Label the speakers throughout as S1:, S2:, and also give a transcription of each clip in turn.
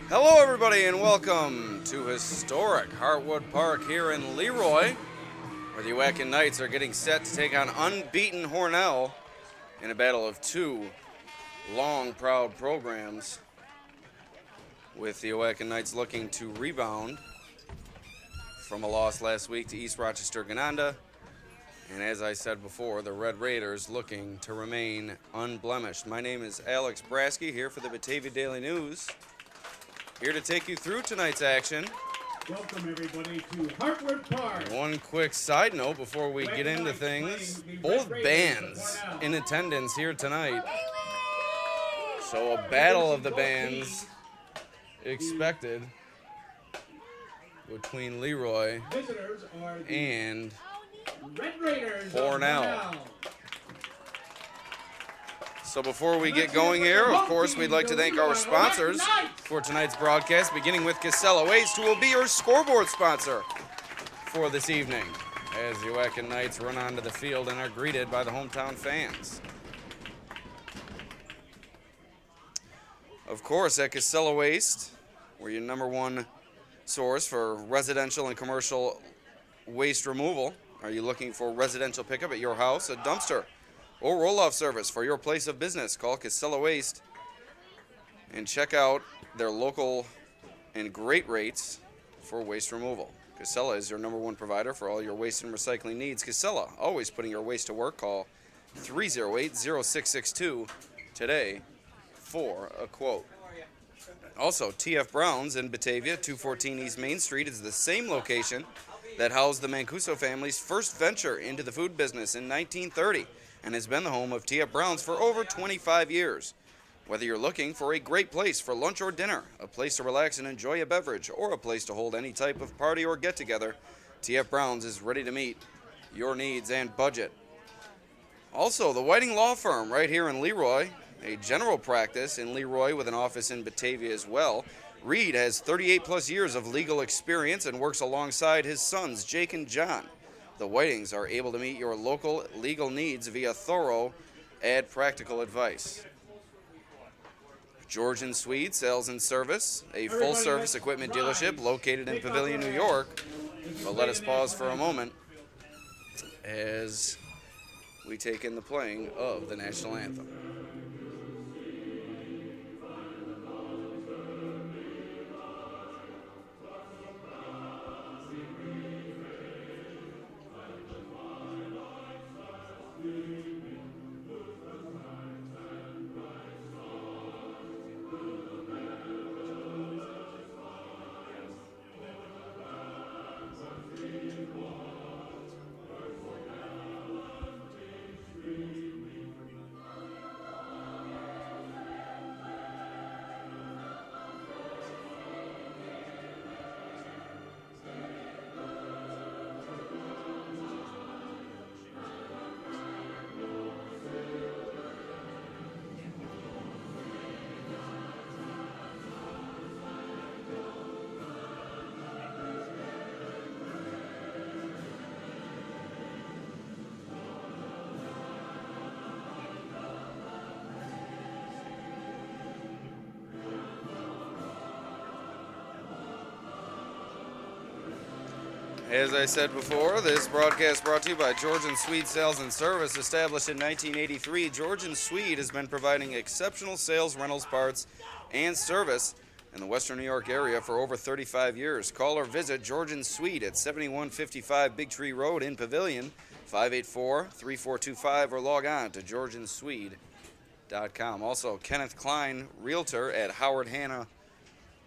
S1: Hello, everybody, and welcome to historic Hartwood Park here in Leroy, where the Oatkan Knights are getting set to take on unbeaten Hornell in a battle of two long, proud programs, with the Oatkan Knights looking to rebound from a loss last week to East Rochester Gananda. And as I said before, the Red Raiders looking to remain unblemished. My name is Alex Brasky, here for the Batavia Daily News. Here to take you through tonight's action.
S2: Welcome, everybody, to Hartwood Park.
S1: And one quick side note before we get into things. Both bands in attendance here tonight. So a battle of the bands expected between Leroy and Hornell. So before we get going here, of course, we'd like to thank our sponsors for tonight's broadcast, beginning with Casella Waste, who will be your scoreboard sponsor for this evening, as the Oatkan Knights run onto the field and are greeted by the hometown fans. Of course, at Casella Waste, we're your #1 source for residential and commercial waste removal. Are you looking for residential pickup at your house, a dumpster, or roll-off service for your place of business? Call Casella Waste and check out their local and great rates for waste removal. Casella is your #1 provider for all your waste and recycling needs. Casella, always putting your waste to work. Call 308-0662 today for a quote. Also, TF Brown's in Batavia, 214 East Main Street, is the same location that housed the Mancuso family's first venture into the food business in 1930 and has been the home of TF Brown's for over 25 years. Whether you're looking for a great place for lunch or dinner, a place to relax and enjoy a beverage, or a place to hold any type of party or get-together, TF Brown's is ready to meet your needs and budget. Also, the Whiting Law Firm right here in Leroy, a general practice in Leroy with an office in Batavia as well. Reed has 38-plus years of legal experience and works alongside his sons, Jake and John. The Whitings are able to meet your local legal needs via thorough and practical advice. Georgian Swede Sales and Service, a full-service equipment dealership located in Pavilion, New York. But let us pause for a moment as we take in the playing of the national anthem. As I said before, this broadcast brought to you by Georgian Swede Sales and Service. Established in 1983, Georgian Swede has been providing exceptional sales, rentals, parts, and service in the Western New York area for over 35 years. Call or visit Georgian Swede at 7155 Big Tree Road in Pavilion, 584-3425, or log on to georgianswede.com. Also, Kenneth Klein, Realtor at Howard Hanna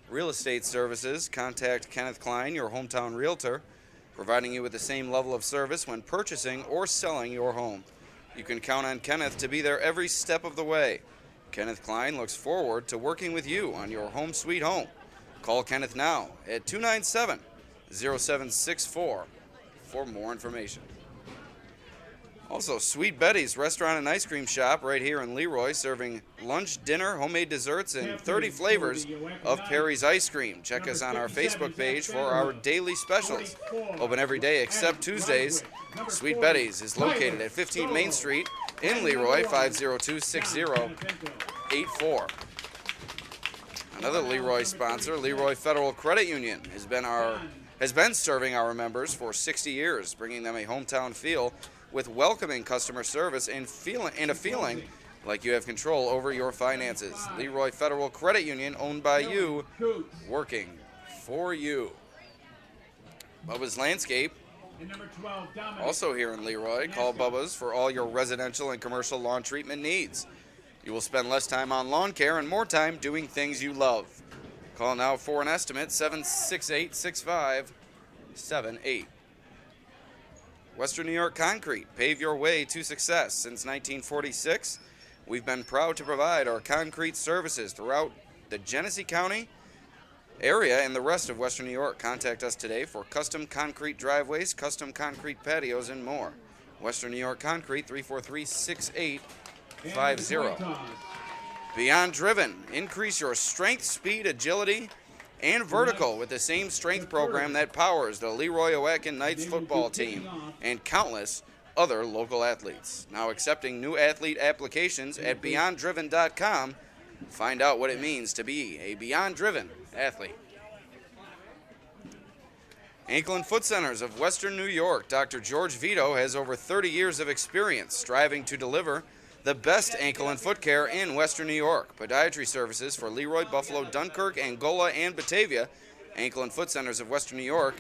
S1: Real Estate Services. Contact Kenneth Klein, your hometown realtor, providing you with the same level of service when purchasing or selling your home. You can count on Kenneth to be there every step of the way. Kenneth Klein looks forward to working with you on your home sweet home. Call Kenneth now at 297-0764 for more information. Also, Sweet Betty's Restaurant and Ice Cream Shop right here in Leroy, serving lunch, dinner, homemade desserts, and 30 flavors of Perry's ice cream. Check us on our Facebook page for our daily specials. Open every day except Tuesdays. Sweet Betty's is located at 15 Main Street in Leroy, 502-6084. Another Leroy sponsor, Leroy Federal Credit Union, has been serving our members for 60 years, bringing them a hometown feel with welcoming customer service and a feeling like you have control over your finances. Leroy Federal Credit Union, owned by you, working for you. Bubba's Landscape, also here in Leroy. Call Bubba's for all your residential and commercial lawn treatment needs. You will spend less time on lawn care and more time doing things you love. Call now for an estimate, 768-6578. Western New York Concrete, pave your way to success. Since 1946, we've been proud to provide our concrete services throughout the Genesee County area and the rest of Western New York. Contact us today for custom concrete driveways, custom concrete patios, and more. Western New York Concrete, 343-6850. Beyond Driven, increase your strength, speed, agility, and vertical with the same strength program that powers the Leroy Oatkan Knights football team and countless other local athletes. Now accepting new athlete applications at BeyondDriven.com. Find out what it means to be a Beyond Driven athlete. Ankle and Foot Centers of Western New York. Dr. George Vito has over 30 years of experience striving to deliver the best ankle and foot care in Western New York. Podiatry services for Leroy, Buffalo, Dunkirk, Angola, and Batavia. Ankle and Foot Centers of Western New York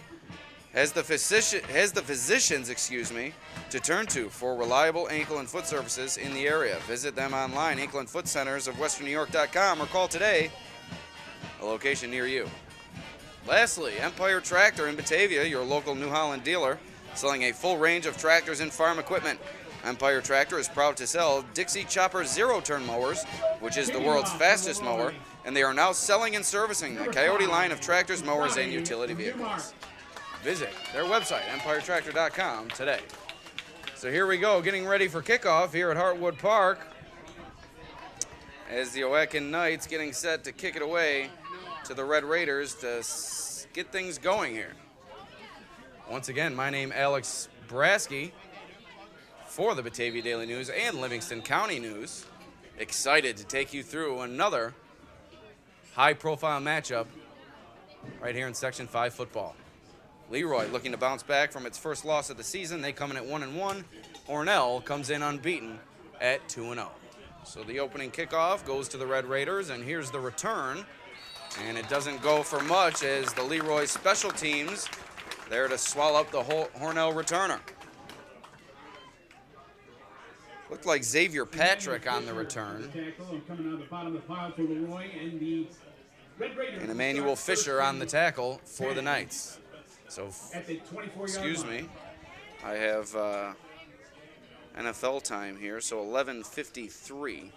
S1: has the physicians to turn to for reliable ankle and foot services in the area. Visit them online, ankleandfootcentersofwesternnewyork.com, or call today, a location near you. Lastly, Empire Tractor in Batavia, your local New Holland dealer, selling a full range of tractors and farm equipment. Empire Tractor is proud to sell Dixie Chopper zero-turn mowers, which is the world's fastest mower, and they are now selling and servicing the Coyote line of tractors, mowers, and utility vehicles. Visit their website, empiretractor.com, today. So here we go, getting ready for kickoff here at Hartwood Park as the Oatkan Knights getting set to kick it away to the Red Raiders to get things going here. Once again, my name Alex Brasky for the Batavia Daily News and Livingston County News. Excited to take you through another high-profile matchup right here in Section 5 football. Leroy looking to bounce back from its first loss of the season. They come in at 1-1. Hornell comes in unbeaten at 2-0. So the opening kickoff goes to the Red Raiders, and here's the return. And it doesn't go for much as the Leroy special teams there to swallow up the Hornell returner. Looked like Xavier Patrick on the return. And Emmanuel Fisher on the tackle for the Knights. So, excuse me, I have NFL time here, so 11:53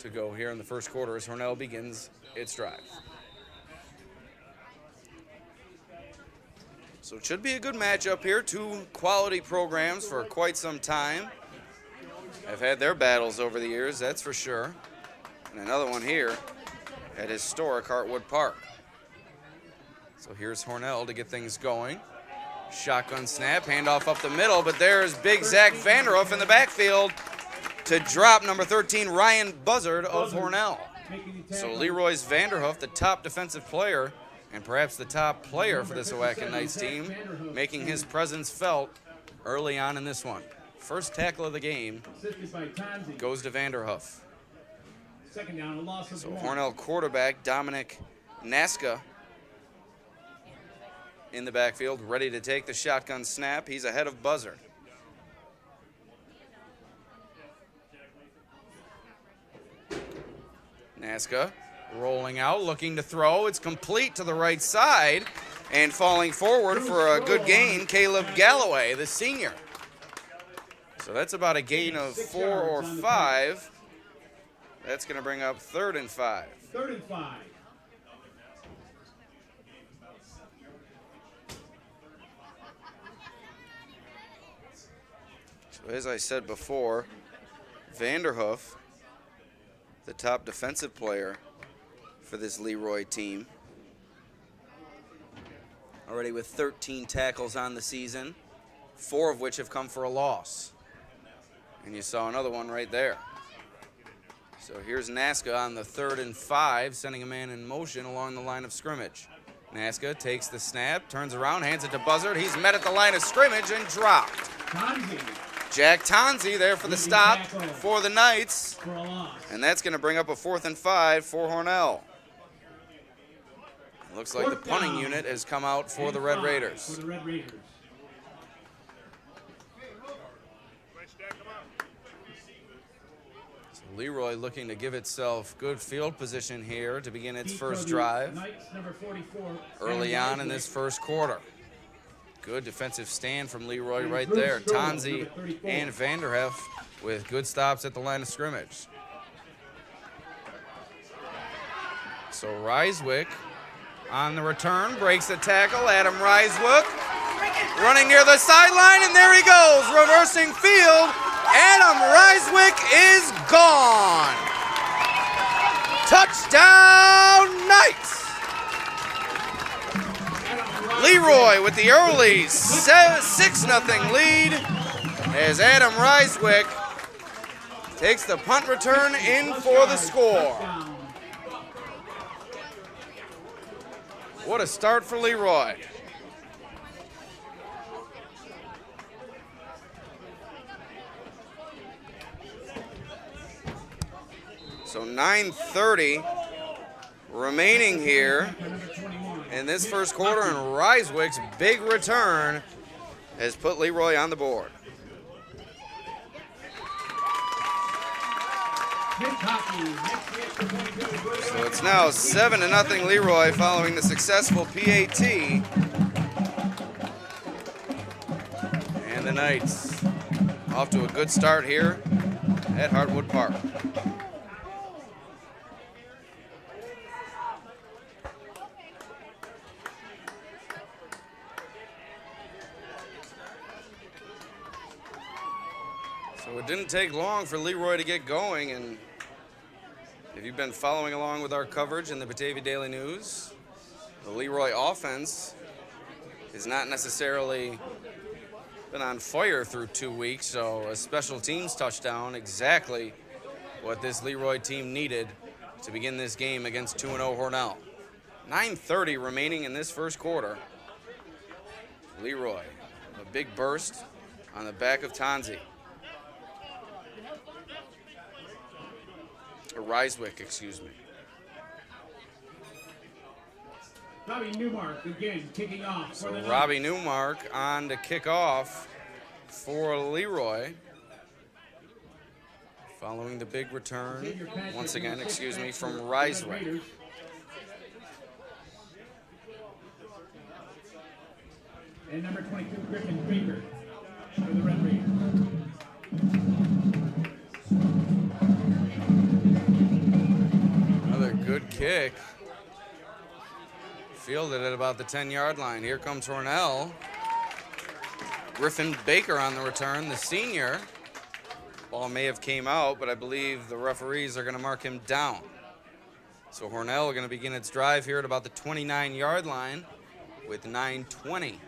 S1: to go here in the first quarter as Hornell begins its drive. So it should be a good matchup here. Two quality programs for quite some time. Have had their battles over the years, that's for sure. And another one here at historic Hartwood Park. So here's Hornell to get things going. Shotgun snap, handoff up the middle, but there's big Zach Vanderhoof in the backfield to drop number 13, Ryan Buzzard of Hornell. So Leroy's Vanderhoof, the top defensive player, and perhaps the top player for this Oatkan Knights team, making his presence felt early on in this one. First tackle of the game goes to Vanderhoof. So Hornell quarterback Dominic Naska in the backfield, ready to take the shotgun snap. He's ahead of Buzzard. Naska rolling out, looking to throw. It's complete to the right side, and falling forward for a good gain, Caleb Galloway, the senior. So that's about a gain of 4 or 5. That's going to bring up 3rd and 5.
S2: 3rd and 5.
S1: As I said before, Vanderhoof, the top defensive player for this Leroy team, already with 13 tackles on the season, 4 of which have come for a loss. And you saw another one right there. So here's Nasca on the 3rd and 5, sending a man in motion along the line of scrimmage. Nasca takes the snap, turns around, hands it to Buzzard. He's met at the line of scrimmage and dropped.
S2: Tonzi
S1: Jack Tonzi there for the stop
S2: tackle
S1: for the Knights.
S2: for a loss.
S1: And that's going to bring up a 4th and 5 for Hornell. Looks like the punting unit has come out for the Red Raiders.
S2: For the Red Raiders.
S1: So Leroy looking to give itself good field position here to begin its
S2: Feet
S1: first
S2: for the
S1: drive
S2: Knights, number 44,
S1: early
S2: Adam
S1: on in this
S2: Weiswick.
S1: first quarter. Good defensive stand from Leroy
S2: And
S1: right
S2: Bruce
S1: there.
S2: Stroll,
S1: Tonzi
S2: number 34.
S1: and Vanderhef with good stops at the line of scrimmage. So Reiswick on the return, breaks the tackle. Adam Reiswick running near the sideline, and there he goes, reversing field. Adam Reiswick is gone. Touchdown Knights. Leroy with the early 6-0 lead as Adam Reiswick takes the punt return in for the score.
S2: Touchdown.
S1: What a start for Leroy. So 9:30 remaining here in this first quarter, and Reiswick's big return has put Leroy on the board. So it's now 7-0 Leroy following the successful PAT. And the Knights off to a good start here at Hartwood Park. So it didn't take long for Leroy to get going, and if you've been following along with our coverage in the Batavia Daily News, the Leroy offense has not necessarily been on fire through 2 weeks, so a special teams touchdown, exactly what this Leroy team needed to begin this game against 2-0 Hornell. 9:30 remaining in this first quarter. Leroy, a big burst on the back of Tonzi. Or Reiswick, excuse me.
S2: Robbie Newmark again kicking off for
S1: So
S2: the
S1: Robbie Newmark on to kick off for Leroy. Following the big return, once again, excuse me, from Reiswick.
S2: And number 22, Griffin Baker for the Red Raiders.
S1: Another good kick. Fielded at about the 10-yard line. Here comes Hornell. Griffin Baker on the return, the senior. Ball may have came out, but I believe the referees are going to mark him down. So Hornell going to begin its drive here at about the 29-yard line with 9:20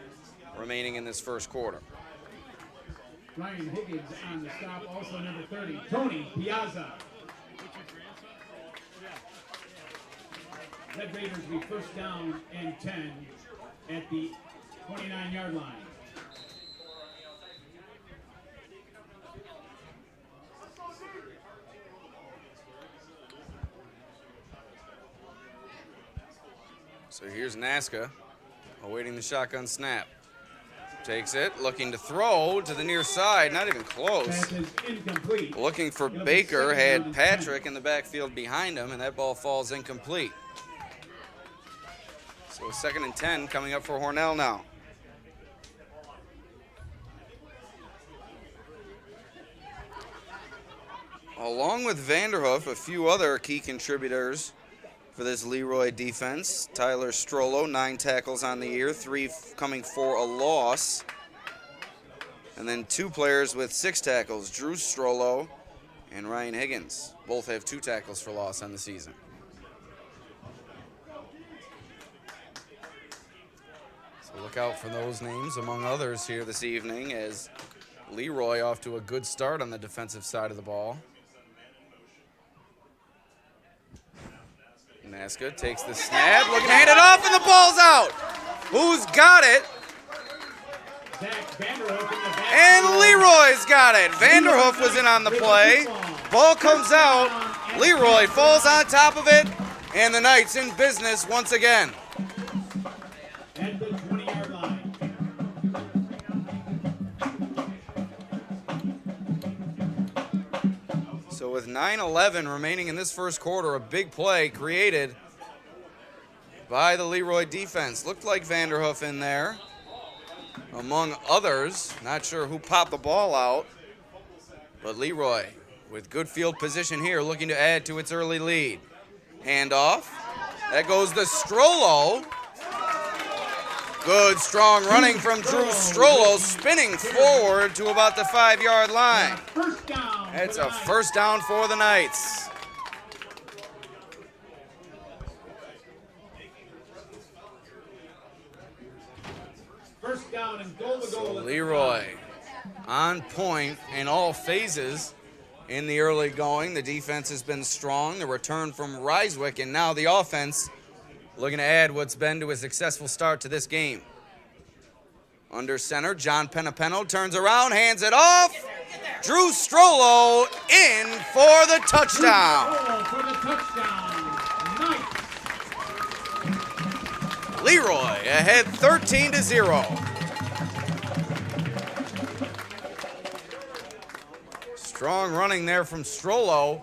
S1: remaining in this first quarter.
S2: Ryan Higgins on the stop, also number 30, Tony Piazza. Red Raiders will be first down and 10 at the 29-yard line.
S1: So here's Nasca awaiting the shotgun snap. Takes it, looking to throw to the near side, not even close.
S2: Pass is incomplete.
S1: Looking for
S2: It'll be
S1: Baker,
S2: second down
S1: had
S2: and
S1: Patrick
S2: 10.
S1: in the backfield behind him, and that ball falls incomplete. So 2nd and 10 coming up for Hornell now. Along with Vanderhoof, a few other key contributors for this Leroy defense. Tyler Strollo, 9 tackles on the year, 3 coming for a loss. And then 2 players with 6 tackles, Drew Strollo and Ryan Higgins. Both have 2 tackles for loss on the season. So look out for those names, among others, here this evening, as Leroy off to a good start on the defensive side of the ball. Naska takes the snap, looking to hand it off, and the ball's out. Who's got it? And Leroy's got it. Vanderhoof was in on the play. Ball comes out. Leroy falls on top of it, and the Knights in business once again.
S2: At the 20-yard line.
S1: So with 9:11 remaining in this first quarter, a big play created by the Leroy defense. Looked like Vanderhoof in there, among others. Not sure who popped the ball out, but Leroy with good field position here, looking to add to its early lead. Handoff. That goes to Strollo. Good strong running from Drew Strollo, spinning forward to about the 5-yard line.
S2: First down.
S1: It's a first down for the Knights.
S2: First down and goal to goal.
S1: Leroy on point in all phases in the early going. The defense has been strong. The return from Ryswick, and now the offense looking to add what's been to a successful start to this game. Under center, John Penapeno turns around, hands it off. Drew Strollo in for the touchdown. Leroy ahead 13-0. Strong running there from Strollo,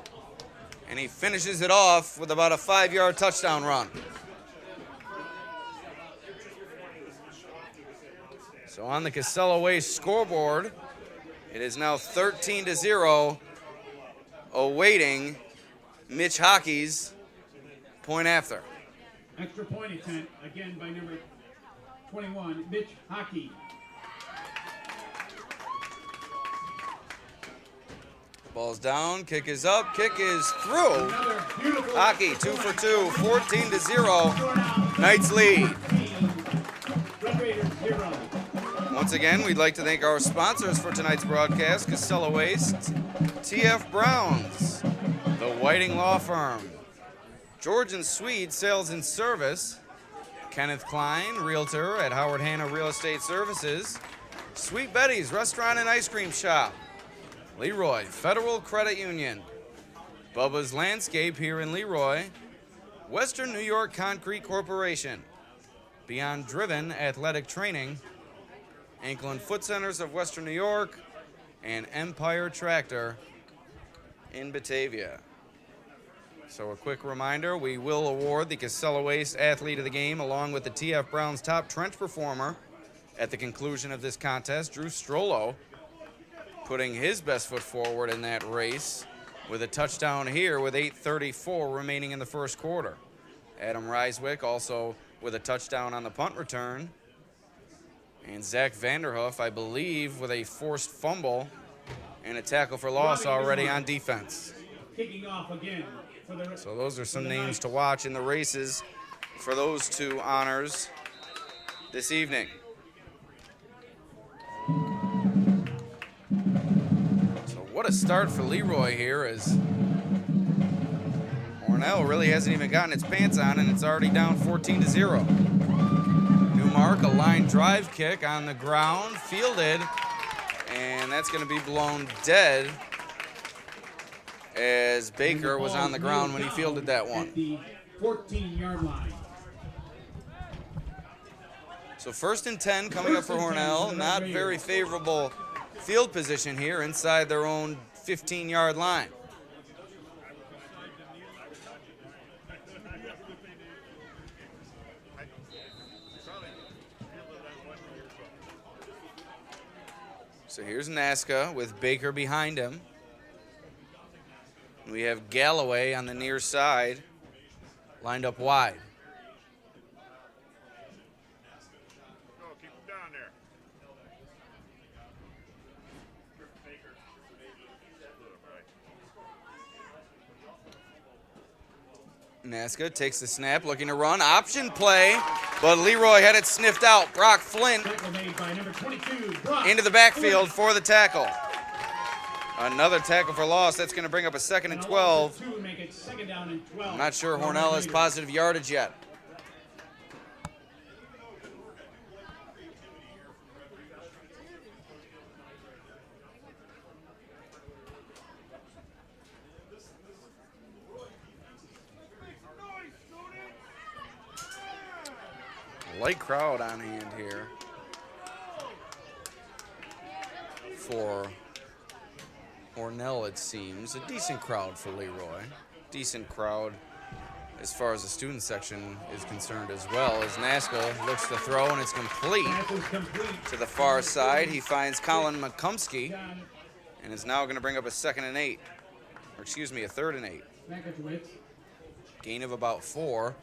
S1: and he finishes it off with about a 5-yard touchdown run. So on the Casella Way scoreboard, it is now 13-0, awaiting Mitch Hockey's point after.
S2: Extra point attempt, again by number 21, Mitch Hockey.
S1: Ball's down, kick is up, kick is through. Hockey 2 for 2, 14-0, Knights lead. Once again, we'd like to thank our sponsors for tonight's broadcast, Casella Waste, TF Browns, the Whiting Law Firm, George and Swede Sales and Service, Kenneth Klein, Realtor at Howard Hanna Real Estate Services, Sweet Betty's Restaurant and Ice Cream Shop, Leroy Federal Credit Union, Bubba's Landscape here in Leroy, Western New York Concrete Corporation, Beyond Driven Athletic Training, Ankle and Foot Centers of Western New York, and Empire Tractor in Batavia. So a quick reminder, we will award the Casella Waste Athlete of the Game along with the TF Browns top trench performer at the conclusion of this contest. Drew Strollo putting his best foot forward in that race with a touchdown here with 8:34 remaining in the first quarter. Adam Ryswick also with a touchdown on the punt return. And Zach Vanderhoof, I believe, with a forced fumble and a tackle for loss already on defense.
S2: Kicking off again.
S1: So those are some names to watch in the races for those two honors this evening. So what a start for Leroy here, as Hornell really hasn't even gotten its pants on, and it's already down 14-0. Mark, a line drive kick on the ground, fielded, and that's going to be blown dead as Baker was on the ground when he fielded that one.
S2: At the 14-yard line.
S1: So 1st and 10 coming up for Hornell. Not very favorable field position here inside their own 15-yard line. So here's Naska with Baker behind him. We have Galloway on the near side, lined up wide.
S3: Keep him down there.
S1: Naska takes the snap, looking to run. Option play, but Leroy had it sniffed out. Brock Flint into the backfield for the tackle. Another tackle for loss. That's going to bring up a 2nd and 12
S2: It's second down and 12.
S1: I'm not sure Hornell has positive yardage yet. Light crowd on hand here for Hornell, it seems. A decent crowd for Leroy. Decent crowd as far as the student section is concerned as well, as Naska looks to throw, and it's complete to the far side. He finds Colin McCumsky, and is now going to bring up a 2nd and 8. Or excuse me, a 3rd and 8. Gain of about 4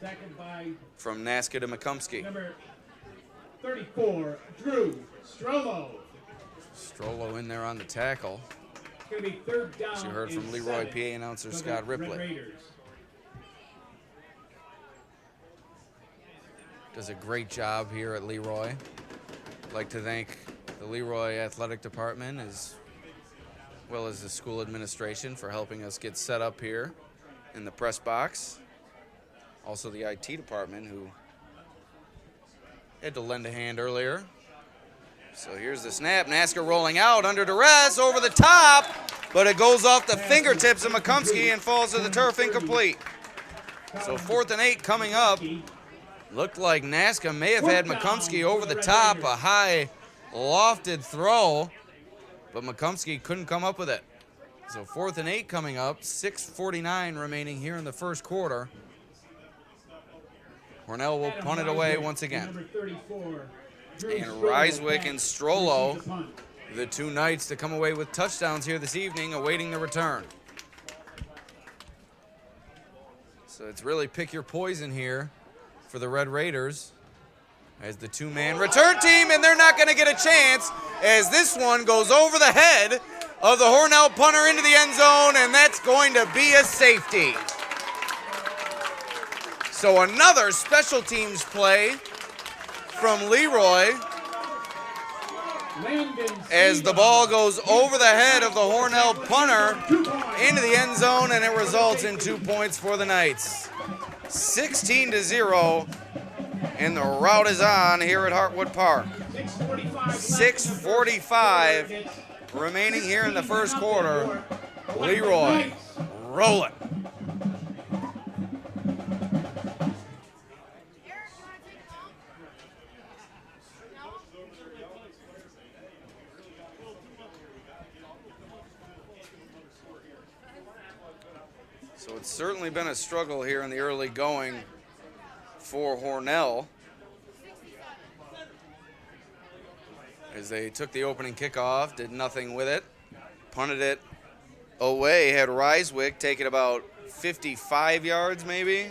S1: from Naska to McCumsky.
S2: Number 34, Drew Strollo.
S1: Strollo in there on the tackle.
S2: It's going to be 3rd down.
S1: As you heard from Leroy PA announcer Scott Ripley. Does a great job here at Leroy. I'd like to thank the Leroy Athletic Department as well as the school administration for helping us get set up here in the press box. Also the IT department, who had to lend a hand earlier. So here's the snap. Naska rolling out under duress over the top, but it goes off the fingertips of McCumsky and falls to the turf incomplete. So 4th and 8 coming up. Looked like Naska may have had McCumsky over the top, a high lofted throw, but McCumsky couldn't come up with it. So 4th and 8 coming up, 6:49 remaining here in the first quarter. Hornell will punt it away once again. And Ryswick and Strollo, the 2 Knights to come away with touchdowns here this evening, awaiting the return. So it's really pick your poison here for the Red Raiders as the 2-man return team, and they're not going to get a chance as this one goes over the head of the Hornell punter into the end zone, and that's going to be a safety. So another special teams play from Leroy as the ball goes over the head of the Hornell punter into the end zone, and it results in 2 points for the Knights. 16-0, and the route is on here at Hartwood Park. 6:45 remaining here in the first quarter. Leroy rolling. So it's certainly been a struggle here in the early going for Hornell as they took the opening kickoff, did nothing with it, punted it away, had Ryswick take it about 55 yards maybe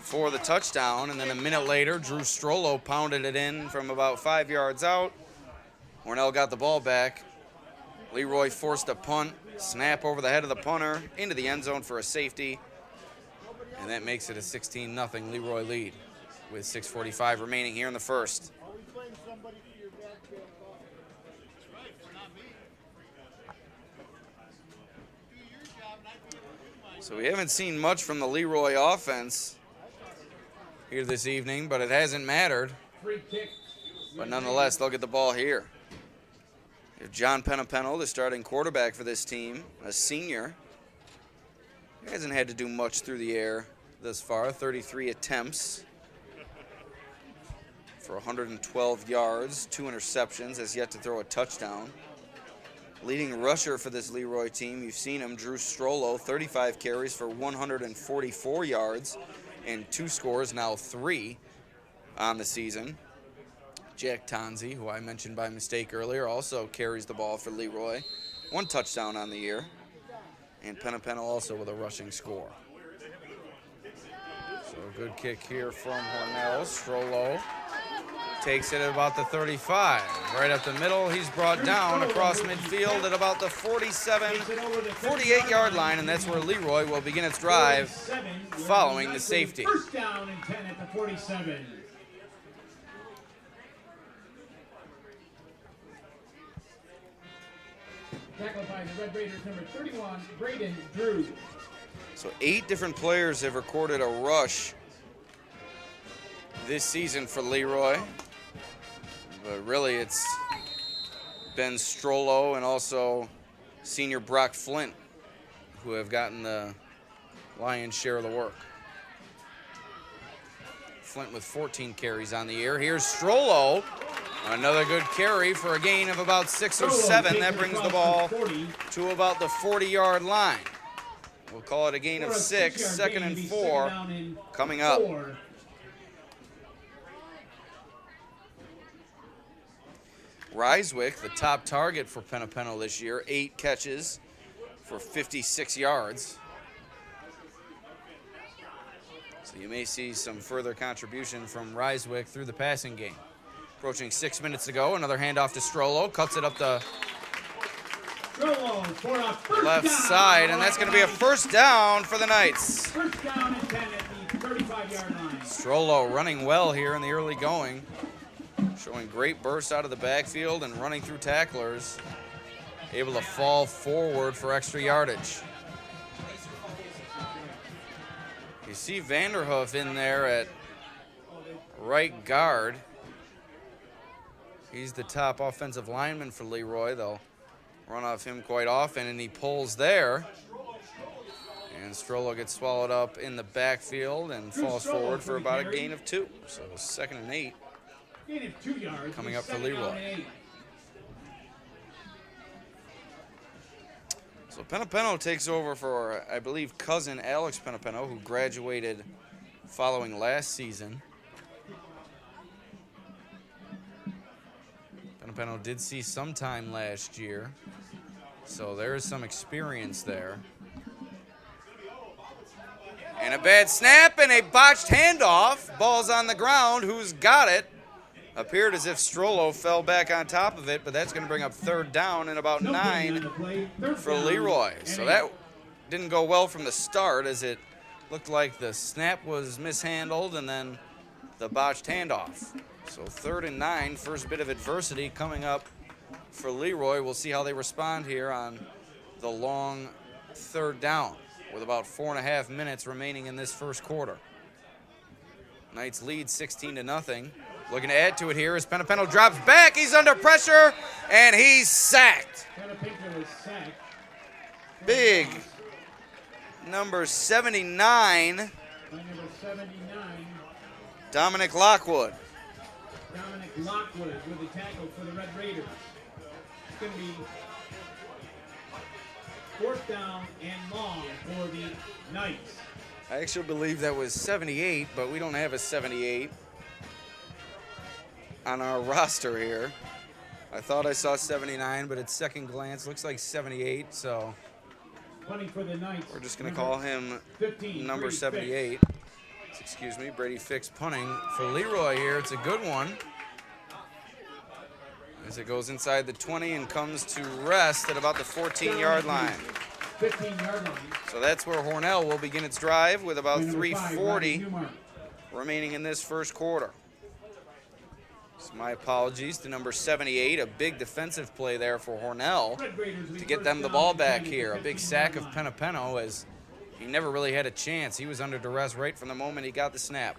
S1: for the touchdown, and then a minute later Drew Strollo pounded it in from about 5 yards out. Hornell got the ball back. Leroy forced a punt, snap over the head of the punter into the end zone for a safety, and that makes it a 16-0 Leroy lead with 6:45 remaining here in the first. So we haven't seen much from the Leroy offense here this evening, but it hasn't mattered. But nonetheless, they'll get the ball here. If John Penapeno, the starting quarterback for this team, a senior, he hasn't had to do much through the air thus far. 33 attempts for 112 yards, 2 interceptions, has yet to throw a touchdown. Leading rusher for this Leroy team, you've seen him, Drew Strollo, 35 carries for 144 yards and 2 scores, now 3 on the season. Jack Tonzi, who I mentioned by mistake earlier, also carries the ball for Leroy. 1 touchdown on the year. And Penapeno also with a rushing score. So a good kick here from Hornell. Strollo takes it at about the 35. Right up the middle, he's brought down across midfield at about the 48-yard line, and that's where Leroy will begin its drive following the safety.
S2: First down and 10 at the 47. Tackled by the Red Raiders, number 31, Braden Drew.
S1: So 8 different players have recorded a rush this season for Leroy. But really it's Ben Strollo and also senior Brock Flint who have gotten the lion's share of the work. Flint with 14 carries on the year. Here's Strollo. Another good carry for a gain of about 6 or 7. That brings the ball to about the 40-yard line. We'll call it a gain of 6, 2nd and 4 coming up. Ryswick, the top target for Penapeno this year, 8 catches for 56 yards. So you may see some further contribution from Ryswick through the passing game. Approaching 6 minutes to go, another handoff to Strollo, cuts it up the left side, and that's going to be a first down for the Knights.
S2: First down and 10 at the 35-yard line.
S1: Strollo running well here in the early going, showing great bursts out of the backfield and running through tacklers, able to fall forward for extra yardage. You see Vanderhoof in there at right guard. He's the top offensive lineman for Leroy. They'll run off him quite often, and he pulls there. And Strollo gets swallowed up in the backfield and falls forward for about a gain of 2. So 2nd and 8
S2: Gain of 2 yards.
S1: coming up for Leroy. So Penapeno takes over for, I believe, cousin Alex Penapeno, who graduated following last season. Penapeno did see some time last year, so there is some experience there. And a bad snap and a botched handoff. Ball's on the ground. Who's got it? Appeared as if Strollo fell back on top of it, but that's going to bring up 3rd down and about 9 for Leroy. So that didn't go well from the start, as it looked like the snap was mishandled and then the botched handoff. So 3rd and 9, first bit of adversity coming up for Leroy. We'll see how they respond here on the long 3rd down with about 4.5 minutes remaining in this first quarter. Knights lead 16-0. Looking to add to it here as Penapeno drops back. He's under pressure, and he's sacked. Big number 79, Dominic Lockwood.
S2: Dominic Lockwood with the tackle for the Red Raiders. It's going to be 4th down and long for the Knights.
S1: I actually believe that was 78, but we don't have a 78 on our roster here. I thought I saw 79, but at second glance looks like 78, so
S2: Punting for the Knights.
S1: We're just going to call him
S2: 15,
S1: number
S2: Brady
S1: 78. Excuse me, Brady Fix punting for Leroy here. It's a good one, as it goes inside the 20 and comes to rest at about the 14-yard line.
S2: 15-yard line.
S1: So that's where Hornell will begin its drive with about
S2: Number 5,
S1: 3:40
S2: Newmark.
S1: remaining in this first quarter. So my apologies to number 78, a big defensive play there for Hornell
S2: Red Raiders lead
S1: to get
S2: first
S1: them the
S2: down
S1: ball
S2: and
S1: back
S2: 10
S1: here.
S2: at
S1: A
S2: the
S1: big sack of
S2: 15-yard line.
S1: Penapeno, as he never really had a chance. He was under duress right from the moment he got the snap.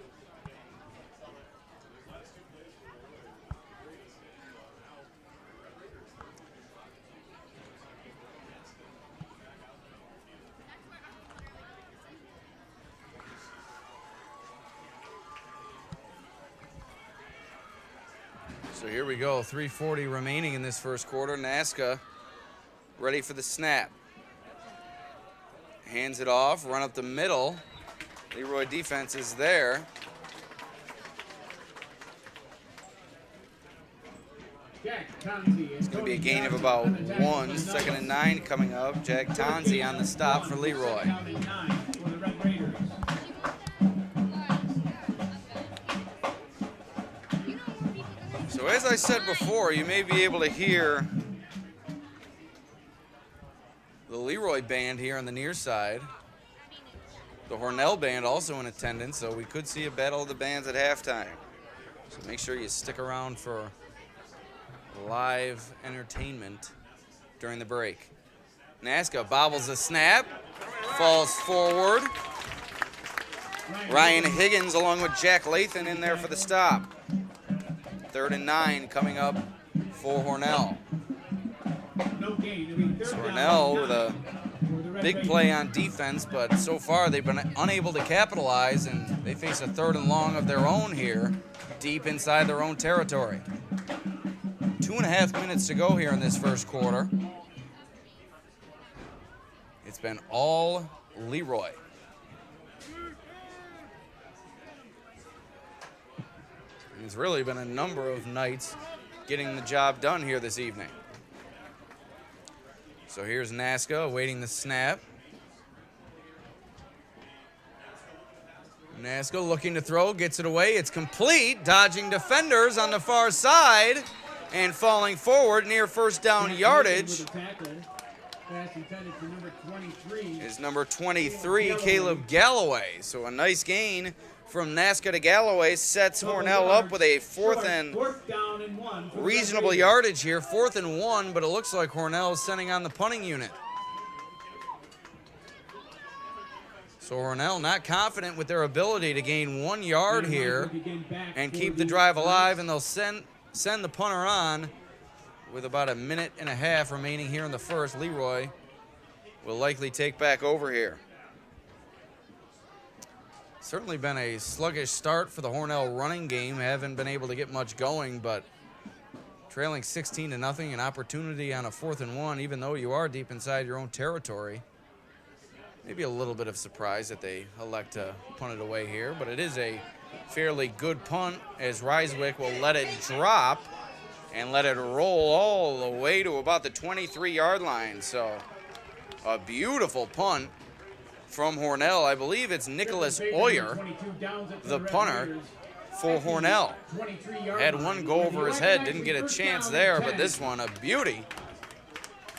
S1: So here we go, 3:40 remaining in this first quarter. Nasca ready for the snap. Hands it off, run up the middle. Leroy defense is there. It's going to be a gain of about 1. 2nd and 9 coming up. Jack Tonzi on the stop for Leroy. So as I said before, you may be able to hear the Leroy band here on the near side. The Hornell band also in attendance, so we could see a battle of the bands at halftime. So make sure you stick around for live entertainment during the break. Nasca bobbles a snap, falls forward. Ryan Higgins along with Jack Lathan in there for the stop. 3rd and 9 coming up for Hornell. So Hornell with a big play on defense, but so far they've been unable to capitalize, and they face a 3rd and long of their own here, deep inside their own territory. 2.5 minutes to go here in this first quarter. It's been all Leroy. And it's really been a number of Knights getting the job done here this evening. So here's Nasca awaiting the snap. Nasca looking to throw, gets it away. It's complete, dodging defenders on the far side and falling forward near first down yardage is number 23, Caleb Galloway. So a nice gain from Nasca to Galloway sets Hornell up with a fourth and reasonable yardage here. 4th and 1, but it looks like Hornell is sending on the punting unit. So Hornell not confident with their ability to gain 1 yard here and keep the drive alive, and they'll send the punter on with about 1.5 minutes remaining here in the first. Leroy will likely take back over here. Certainly been a sluggish start for the Hornell running game. Haven't been able to get much going, but trailing 16-0, an opportunity on a 4th and 1, even though you are deep inside your own territory. Maybe a little bit of surprise that they elect to punt it away here, but it is a fairly good punt as Ryswick will let it drop and let it roll all the way to about the 23-yard line. So a beautiful punt from Hornell. I believe it's Nicholas Oyer, the punter for Hornell. Had one go over his head, didn't get a chance there, but this one a beauty.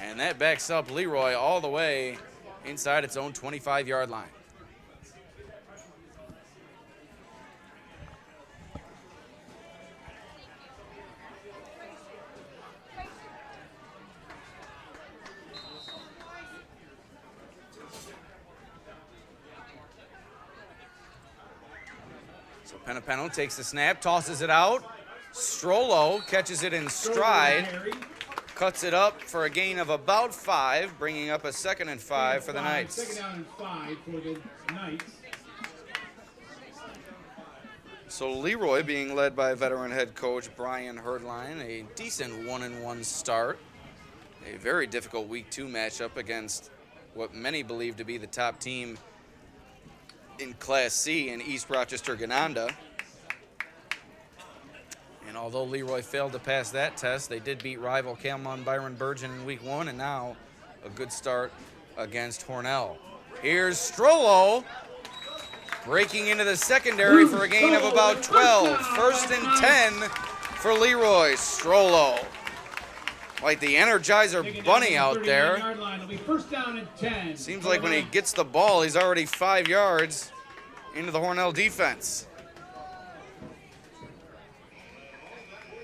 S1: And that backs up Leroy all the way inside its own 25-yard line. So Penapeno takes the snap, tosses it out. Strollo catches it in stride, cuts it up for a gain of about 5, bringing up a 2nd and 5 for the Knights.
S2: 2nd down and 5 for the Knights.
S1: So Leroy being led by veteran head coach Brian Herdline, a decent 1-1 start. A very difficult week 2 matchup against what many believe to be the top team in Class C in East Rochester Gananda. And although Leroy failed to pass that test, they did beat rival Calmon Byron Burgeon in week 1, and now a good start against Hornell. Here's Strollo breaking into the secondary for a gain of about 12. 1st and 10 for Leroy. Strollo, like the Energizer Bunny out there. Seems like when he gets the ball, he's already 5 yards into the Hornell defense.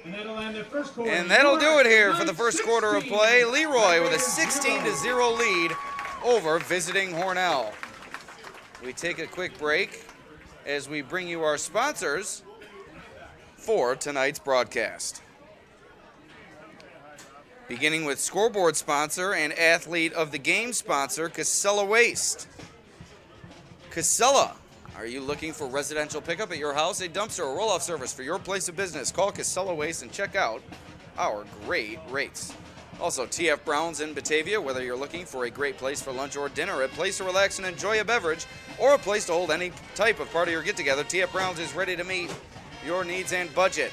S1: And that'll do it here for the first quarter of play. Leroy with a 16-0 lead over visiting Hornell. We take a quick break as we bring you our sponsors for tonight's broadcast. Beginning with scoreboard sponsor and athlete of the game sponsor, Casella Waste. Casella, are you looking for residential pickup at your house, a dumpster, or roll-off service for your place of business? Call Casella Waste and check out our great rates. Also, TF Brown's in Batavia. Whether you're looking for a great place for lunch or dinner, a place to relax and enjoy a beverage, or a place to hold any type of party or get-together, TF Brown's is ready to meet your needs and budget.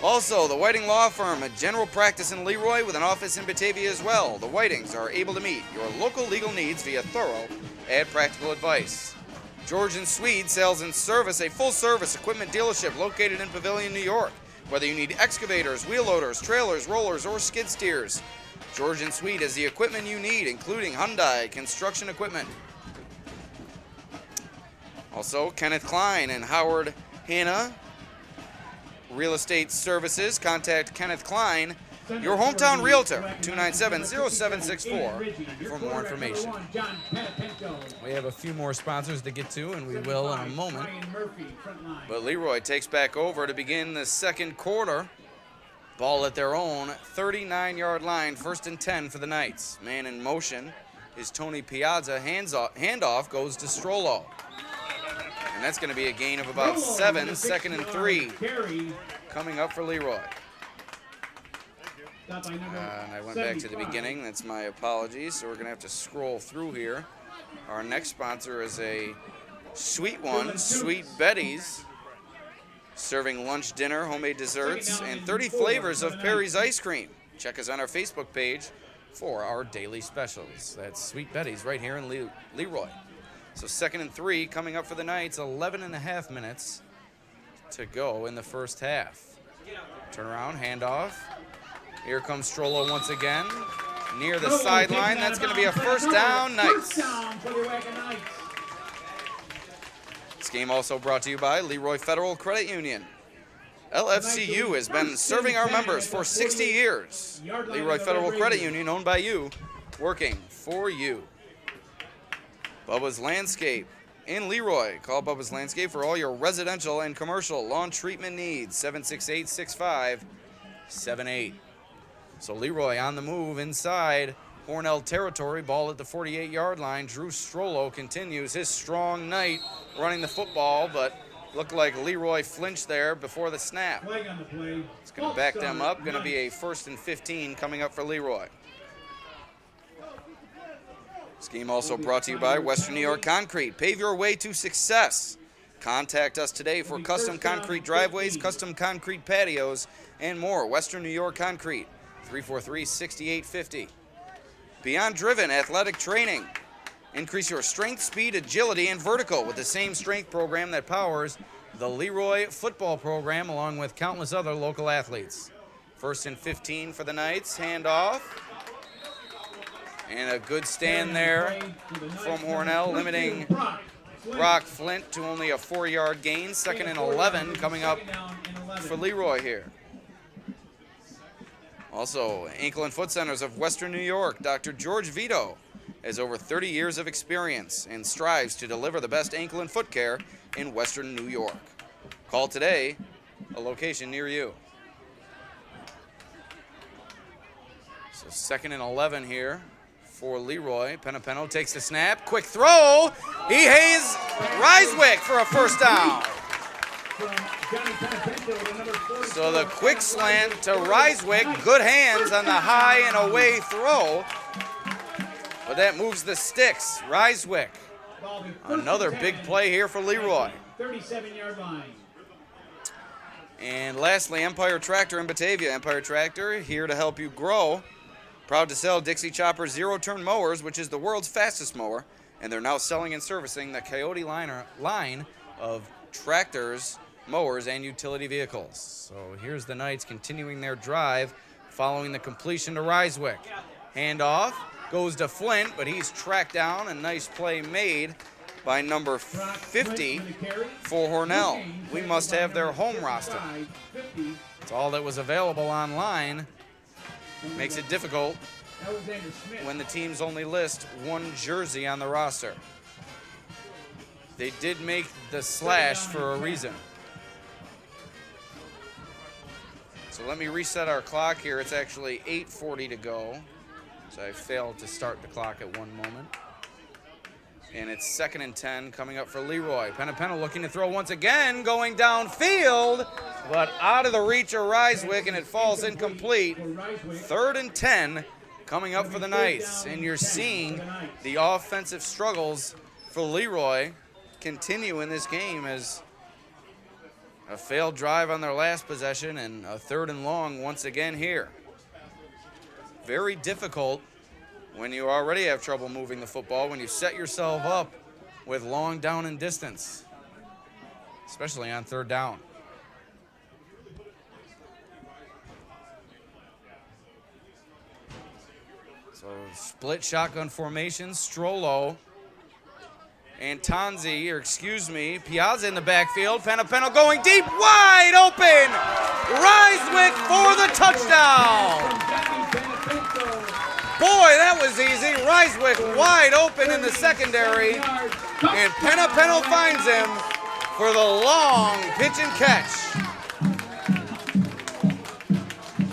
S1: Also, the Whiting Law Firm, a general practice in Leroy with an office in Batavia as well. The Whitings are able to meet your local legal needs via thorough and practical advice. George & Swede Sales and Service, a full-service equipment dealership located in Pavilion, New York. Whether you need excavators, wheel loaders, trailers, rollers, or skid steers, George & Swede has the equipment you need, including Hyundai construction equipment. Also, Kenneth Klein and Howard Hanna Real Estate Services. Contact Kenneth Klein your hometown realtor, 297-0764 for more information. We have a few more sponsors to get to, and we will in a moment. But Leroy takes back over to begin the second quarter. Ball at their own 39-yard line, 1st and 10 for the Knights. Man in motion is Tony Piazza. Handoff goes to Strollo. And that's going to be a gain of about 7, 2nd and 3 coming up for Leroy. And I went back to the beginning. That's my apologies. So we're going to have to scroll through here. Our next sponsor is a sweet one, Sweet Betty's, serving lunch, dinner, homemade desserts, and 30 flavors of Perry's ice cream. Check us on our Facebook page for our daily specials. That's Sweet Betty's right here in Leroy. So 2nd and 3 coming up for the Knights, 11 and a half minutes to go in the first half. Turn around, handoff. Here comes Strollo once again, near the sideline. That's going to be a first down, Knights. This game also brought to you by Leroy Federal Credit Union. LFCU has been serving our members for 60 years. Leroy Federal Credit Union, owned by you, working for you. Bubba's Landscape in Leroy. Call Bubba's Landscape for all your residential and commercial lawn treatment needs. 768-6578. So Leroy on the move inside Hornell territory. Ball at the 48-yard line. Drew Strollo continues his strong night running the football, but looked like Leroy flinched there before the snap. It's going to back them up. Going to be a 1st and 15 coming up for Leroy. This game also brought to you by Western New York Concrete. Pave your way to success. Contact us today for custom concrete driveways, custom concrete patios, and more. Western New York Concrete, 343-6850. Beyond Driven Athletic Training. Increase your strength, speed, agility, and vertical with the same strength program that powers the Leroy football program, along with countless other local athletes. 1st and 15 for the Knights. Handoff. And a good stand there from Hornell, limiting Brock Flint to only a 4-yard gain. 2nd and 11 coming up for Leroy here. Also, Ankle and Foot Centers of Western New York. Dr. George Vito has over 30 years of experience and strives to deliver the best ankle and foot care in Western New York. Call today, a location near you. So 2nd and 11 here for Leroy. Penapeno takes the snap. Quick throw. He has Ryswick for a first down. So the quick slant to Ryswick. Good hands on the high and away throw. But that moves the sticks. Ryswick. Another big play here for Leroy.
S2: 37-yard line.
S1: And lastly, Empire Tractor in Batavia. Empire Tractor, here to help you grow. Proud to sell Dixie Chopper zero-turn mowers, which is the world's fastest mower. And they're now selling and servicing the Coyote line of tractors, mowers, and utility vehicles. So here's the Knights continuing their drive following the completion to Ryswick. Handoff goes to Flint, but he's tracked down. A nice play made by number 50 for Hornell. We must have their home roster. It's all that was available online. Makes it difficult when the teams only list one jersey on the roster. They did make the slash for a reason. So let me reset our clock here. It's actually 8:40 to go. So I failed to start the clock at one moment. And it's 2nd and 10 coming up for Leroy. Penapena looking to throw once again, going downfield, but out of the reach of Ryswick, and it falls incomplete. 3rd and 10 coming up for the Knights. And you're seeing the offensive struggles for Leroy continue in this game, as a failed drive on their last possession and a 3rd and long once again here. Very difficult when you already have trouble moving the football, when you set yourself up with long down and distance, especially on 3rd down. So split shotgun formation, Strollo And Piazza in the backfield. Penna going deep, wide open. Ryswick for the touchdown. Boy, that was easy. Ryswick wide open in the secondary. And Penna finds him for the long pitch and catch.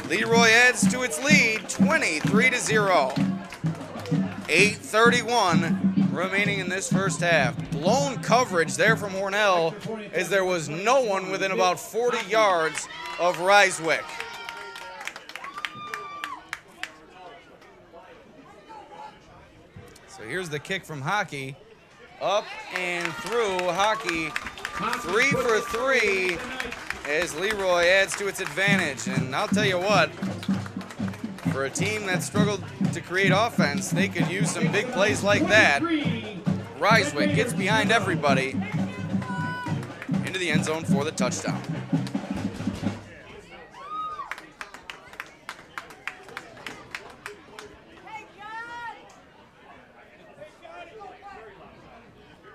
S1: Leroy adds to its lead, 23-0. 8:31 remaining in this first half. Blown coverage there from Hornell as there was no one within about 40 yards of Ryswick. So here's the kick from Hockey. Up and through. Hockey 3 for 3 as Leroy adds to its advantage. And I'll tell you what, for a team that struggled to create offense, they could use some big plays like that. Ryswick gets behind everybody into the end zone for the touchdown.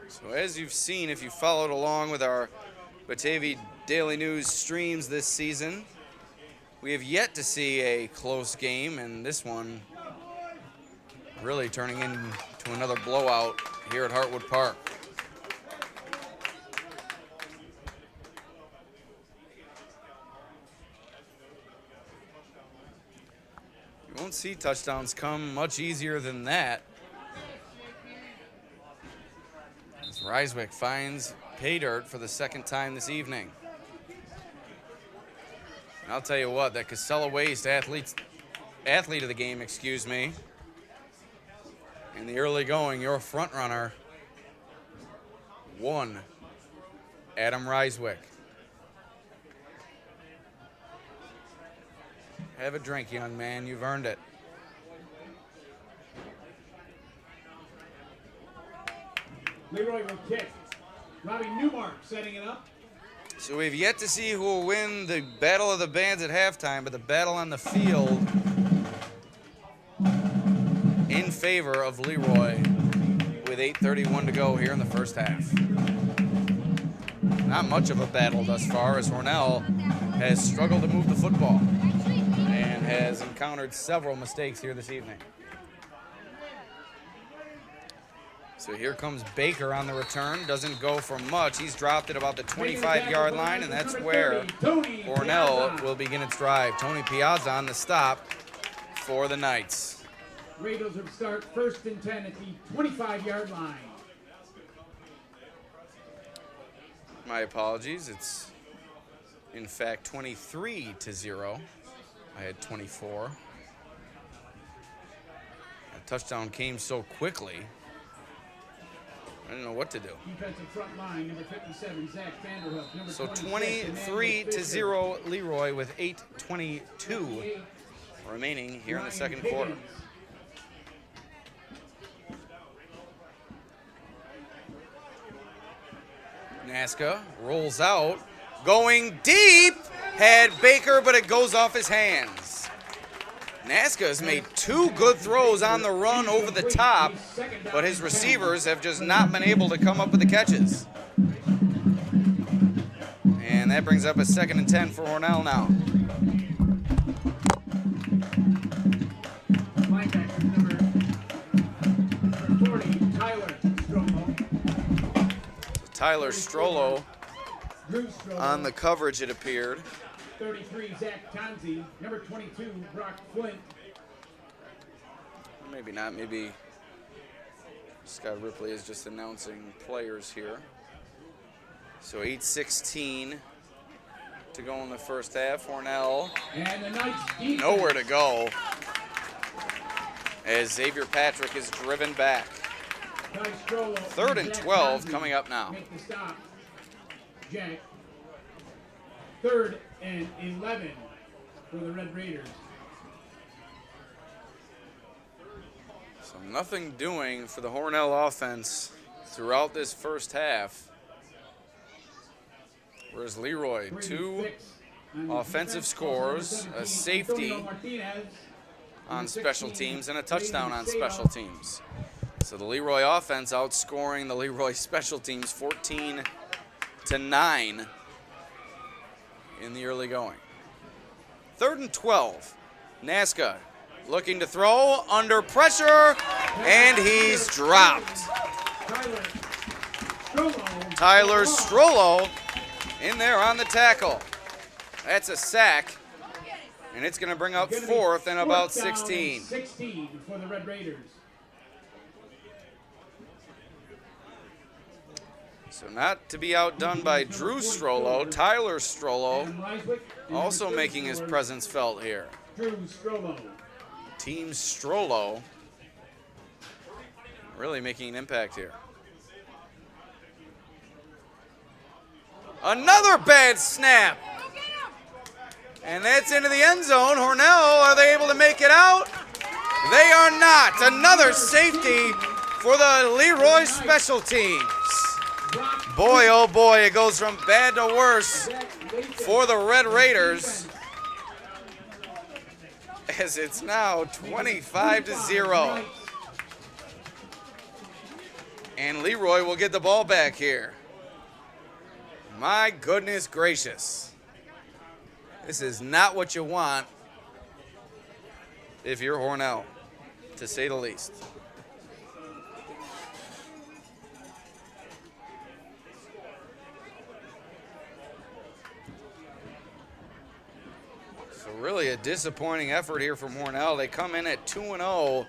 S1: So as you've seen, if you followed along with our Batavia Daily News streams this season, we have yet to see a close game, and this one really turning into another blowout here at Hartwood Park. You won't see touchdowns come much easier than that. As Ryswick finds pay dirt for the second time this evening. And I'll tell you what, that Casella Waste athlete of the game, in the early going, your front runner, 1, Adam Ryswick. Have a drink, young man. You've earned it.
S2: Leroy will kick. Robbie Newmark setting it up.
S1: So we've yet to see who will win the Battle of the Bands at halftime, but the battle on the field in favor of Leroy with 8:31 to go here in the first half. Not much of a battle thus far, as Hornell has struggled to move the football and has encountered several mistakes here this evening. So here comes Baker on the return. Doesn't go for much. He's dropped at about the 25-yard line, and that's where Hornell will begin its drive. Tony Piazza on the stop for the Knights.
S2: Raiders will start 1st and 10 at the 25-yard line.
S1: My apologies. It's, in fact, 23-0. I had 24. That touchdown came so quickly, I didn't know what to do.
S2: Defensive front line, number 57, Zach Vanderhook. Number
S1: So
S2: 26,
S1: 23-0 Leroy with 8:22 remaining here in the second quarter. Nasca rolls out, going deep, had Baker, but it goes off his hands. Nasca has made 2 good throws on the run over the top, but his receivers have just not been able to come up with the catches. And that brings up a 2nd and 10 for Hornell now.
S2: Linebacker number 40, Tyler Strollo.
S1: Tyler Strollo
S2: Drew Strollo.
S1: on the coverage, it appeared.
S2: 33, Zach Tonzi. Number 22, Brock Flint.
S1: Maybe not. Maybe Scott Ripley is just announcing players here. So 8:16 to go in the first half. Hornell
S2: And the Knights defense.
S1: nowhere to go as Xavier Patrick is driven back.
S2: Ty Strollo
S1: 3rd and
S2: Zach
S1: 12
S2: Tonzi
S1: coming up now.
S2: Make the stop. Jack. 3rd and 11 for the Red Raiders.
S1: So nothing doing for the Hornell offense throughout this first half. Whereas Leroy, 2 offensive scores, a safety on special teams, and a touchdown on special teams. So the Leroy offense outscoring the Leroy special teams 14-9 in the early going. 3rd and 12. Nasca looking to throw, under pressure, and he's dropped. Tyler Strollo in there on the tackle. That's a sack, and it's going to bring up 4th and about 16.
S2: 16 for the Red Raiders.
S1: So not to be outdone by Drew Strollo, Tyler Strollo also making his presence felt here.
S2: Drew Strollo.
S1: Team Strollo really making an impact here. Another bad snap. And that's into the end zone. Hornell, are they able to make it out? They are not. Another safety for the Leroy special teams. Boy, oh boy, it goes from bad to worse for the Red Raiders, as it's now 25-0. And Leroy will get the ball back here. My goodness gracious. This is not what you want if you're Hornell, to say the least. So really a disappointing effort here from Hornell. They come in at 2-0,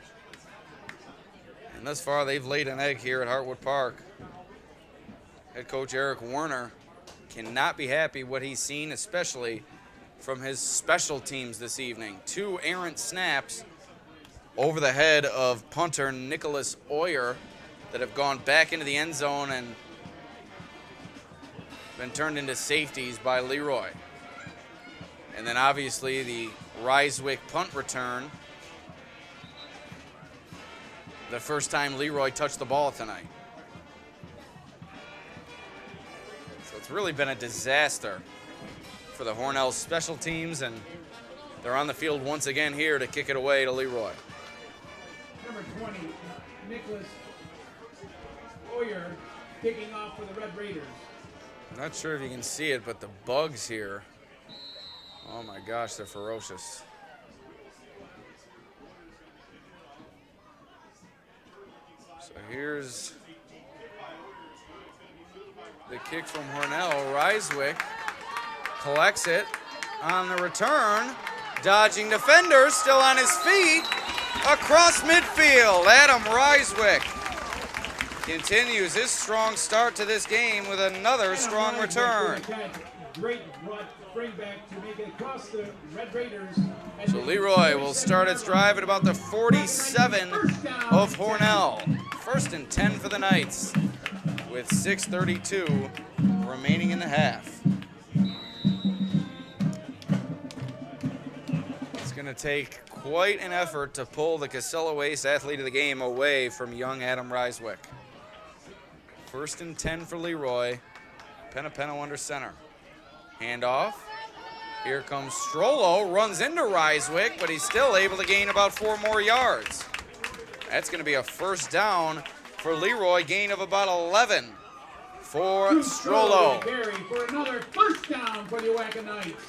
S1: and thus far they've laid an egg here at Hartwood Park. Head coach Eric Werner cannot be happy what he's seen, especially from his special teams this evening. 2 errant snaps over the head of punter Nicholas Oyer that have gone back into the end zone and been turned into safeties by Leroy. And then obviously the Ryswick punt return, the first time Leroy touched the ball tonight. So it's really been a disaster for the Hornell special teams, and they're on the field once again here to kick it away to Leroy.
S2: Number 20, Nicholas Oyer, kicking off for the Red Raiders.
S1: I'm not sure if you can see it, but the bugs here, oh my gosh, they're ferocious. So here's the kick from Hornell. Ryswick collects it on the return. Dodging defenders, still on his feet. Across midfield, Adam Ryswick continues his strong start to this game with another strong return.
S2: Great bring back to make it across the Red Raiders.
S1: So Leroy will start its drive at about the 47 of Hornell. 1st and 10 for the Knights with 6:32 remaining in the half. It's going to take quite an effort to pull the Casella Waste athlete of the game away from young Adam Ryswick. 1st and 10 for Leroy. Penapeno under center. Handoff. Here comes Strollo, runs into Ryswick, but he's still able to gain about 4 more yards. That's going to be a 1st down for Leroy, gain of about 11 for Strollo.
S2: For another 1st down for the Oatkan Knights.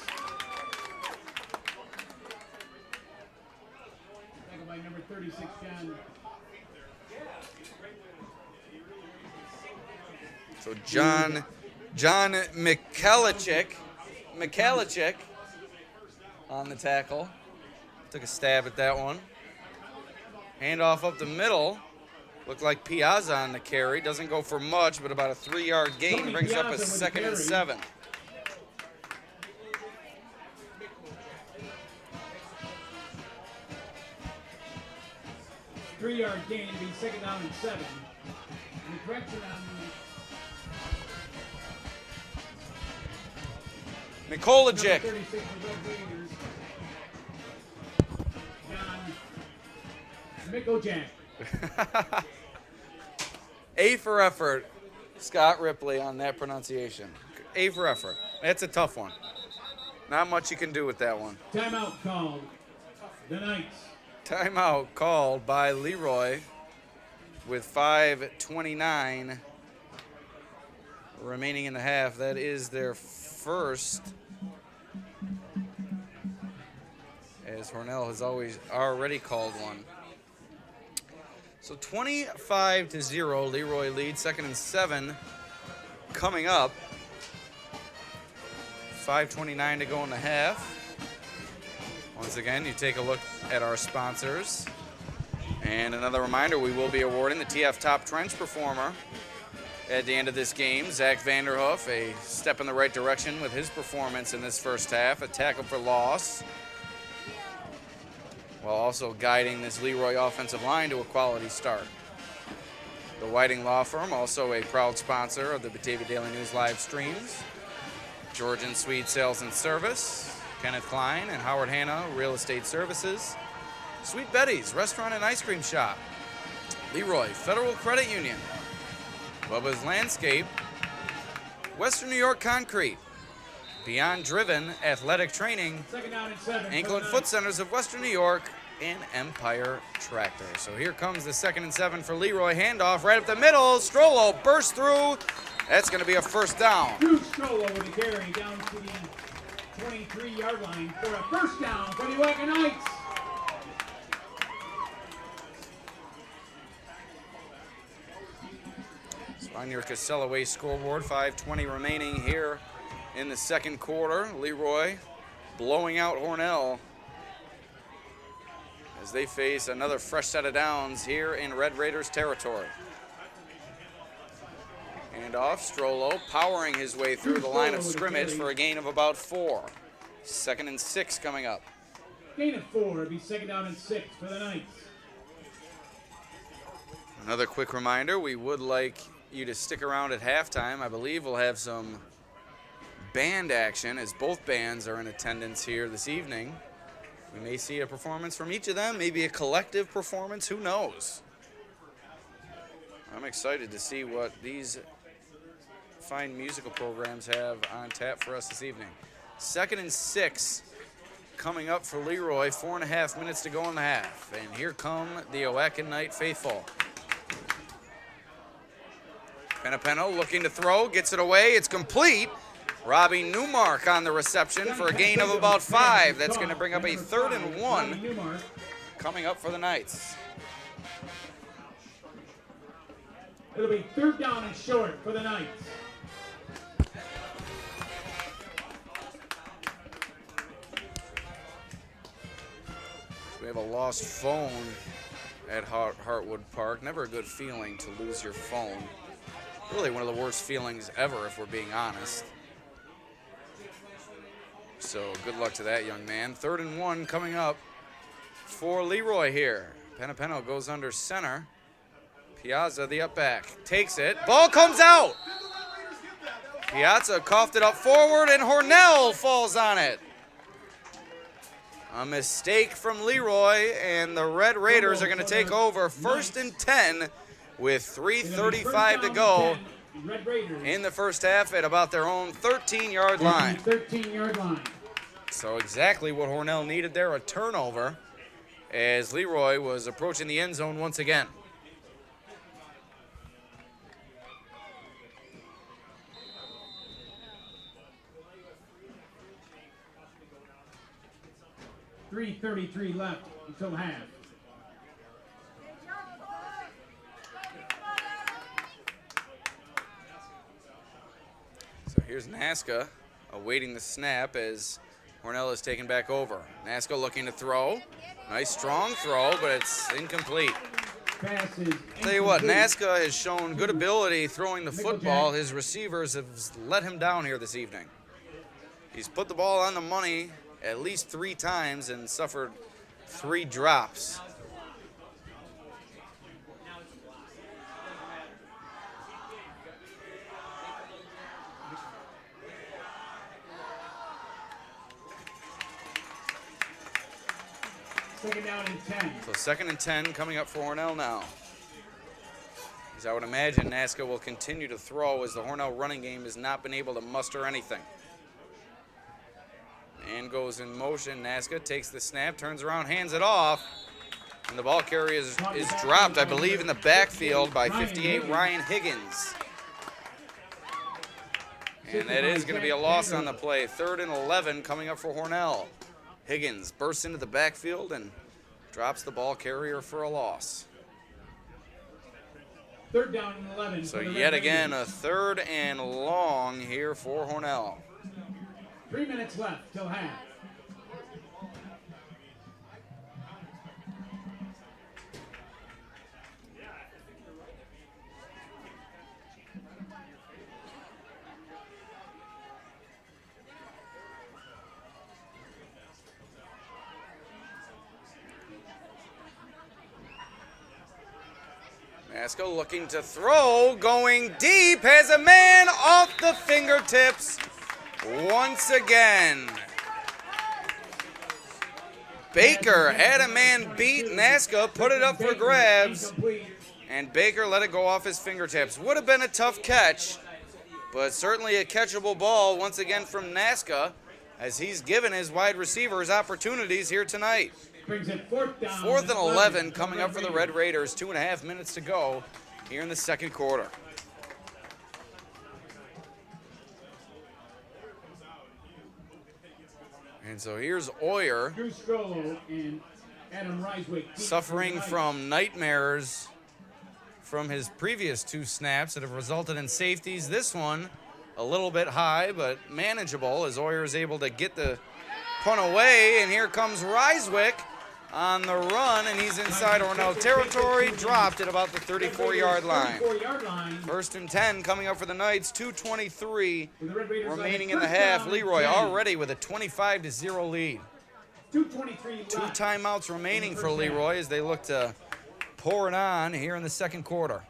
S2: By number 36, John.
S1: So John Mikhalichik on the tackle. Took a stab at that one. Handoff up the middle. Looked like Piazza on the carry. Doesn't go for much, but about a 3-yard gain. Brings up a 2nd and 7.
S2: Three-yard gain to be 2nd down and 7. And the correction on
S1: Mikhalichik.
S2: 36 for Red Raiders. John Mikhalichik.
S1: A for effort, Scott Ripley on that pronunciation. A for effort. That's a tough one. Not much you can do with that one.
S2: Timeout called. The Knights.
S1: Timeout called by Leroy. with 5:29 remaining in the half. That is their first, as Hornell has already called one. So 25-0, Leroy leads. 2nd and 7 coming up. 5:29 to go in the half. Once again, you take a look at our sponsors. And another reminder, we will be awarding the TF Top Trench Performer at the end of this game. Zach Vanderhoof, a step in the right direction with his performance in this first half. A tackle for loss, while also guiding this Leroy offensive line to a quality start. The Whiting Law Firm, also a proud sponsor of the Batavia Daily News live streams. Georgian Swede Sales and Service, Kenneth Klein and Howard Hanna Real Estate Services. Sweet Betty's Restaurant and Ice Cream Shop. Leroy Federal Credit Union. Bubba's Landscape. Western New York Concrete. Beyond Driven Athletic Training.
S2: 2nd down and 7.
S1: Ankle and Foot Centers of Western New York, and Empire Tractor. So here comes the 2nd and 7 for Leroy. Handoff right up the middle. Strollo bursts through. That's going to be a first down.
S2: Drew Strollo with a carry down to the 23-yard line for a first down for the Oatkan Knights.
S1: So on your Casella Way scoreboard, 5:20 remaining here in the second quarter. Leroy blowing out Hornell as they face another fresh set of downs here in Red Raiders territory. And off, Strollo powering his way through the line of scrimmage for a gain of about 4. 2nd and 6 coming up.
S2: Gain of 4, it'll be 2nd down and 6 for the Knights.
S1: Another quick reminder, we would like you to stick around at halftime. I believe we'll have some band action as both bands are in attendance here this evening. We may see a performance from each of them, maybe a collective performance, who knows? I'm excited to see what these fine musical programs have on tap for us this evening. 2nd and 6 coming up for Leroy. 4.5 minutes to go in the half. And here come the Oatkan Knight faithful. Penapeno looking to throw, gets it away, it's complete. Robbie Newmark on the reception for a gain of about 5. That's going to bring up a 3rd and 1 coming up for the Knights.
S2: It'll be 3rd down and short for the Knights.
S1: We have a lost phone at Hartwood Park. Never a good feeling to lose your phone. Really one of the worst feelings ever, if we're being honest. So good luck to that young man. 3rd and 1 coming up for Leroy here. Penapeno goes under center. Piazza, the up back, takes it. Ball comes out. Piazza coughed it up forward, and Hornell falls on it. A mistake from Leroy, and the Red Raiders are going to take over 1st and 10 with 3:35 to go in the first half at about their own 13-yard line.
S2: 13-yard line.
S1: So exactly what Hornell needed there, a turnover, as Leroy was approaching the end zone once again.
S2: .333 left until half.
S1: So here's Nasca awaiting the snap as Hornell is taken back over. Nasca looking to throw. Nice strong throw, but it's incomplete. Tell you what, Nasca has shown good ability throwing the football. His receivers have let him down here this evening. He's put the ball on the money at least 3 times and suffered 3 drops.
S2: Second down and 10.
S1: So 2nd and 10 coming up for Hornell now. As I would imagine, Nasca will continue to throw as the Hornell running game has not been able to muster anything. And goes in motion. Nasca takes the snap, turns around, hands it off. And the ball carrier is dropped, I believe, in the backfield by 58, Ryan Higgins. And that is going to be a loss on the play. 3rd and 11 coming up for Hornell. Higgins bursts into the backfield and drops the ball carrier for a loss.
S2: 3rd down and 11.
S1: So yet again, a 3rd and long here for Hornell.
S2: 3 minutes left till half.
S1: Masco looking to throw, going deep, has a man off the fingertips once again. Baker had a man beat, Nasca put it up for grabs, and Baker let it go off his fingertips. Would have been a tough catch, but certainly a catchable ball once again from Nasca, as he's given his wide receivers opportunities here tonight.
S2: Brings it 4th down.
S1: 4th and 11 coming up for the Red Raiders. 2.5 minutes to go here in the second quarter. And so here's Oyer,
S2: Drew Strollo and Adam Reiswick
S1: suffering from nightmares from his previous 2 snaps that have resulted in safeties. This one a little bit high, but manageable as Oyer is able to get the punt away. And here comes Reiswick on the run, and he's inside Hornell territory, dropped at about the 34-yard line. 1st and 10 coming up for the Knights, 2:23 remaining in the half. Leroy already with a 25-0 lead.
S2: 2:23
S1: 2 timeouts remaining for Leroy as they look to pour it on here in the second quarter.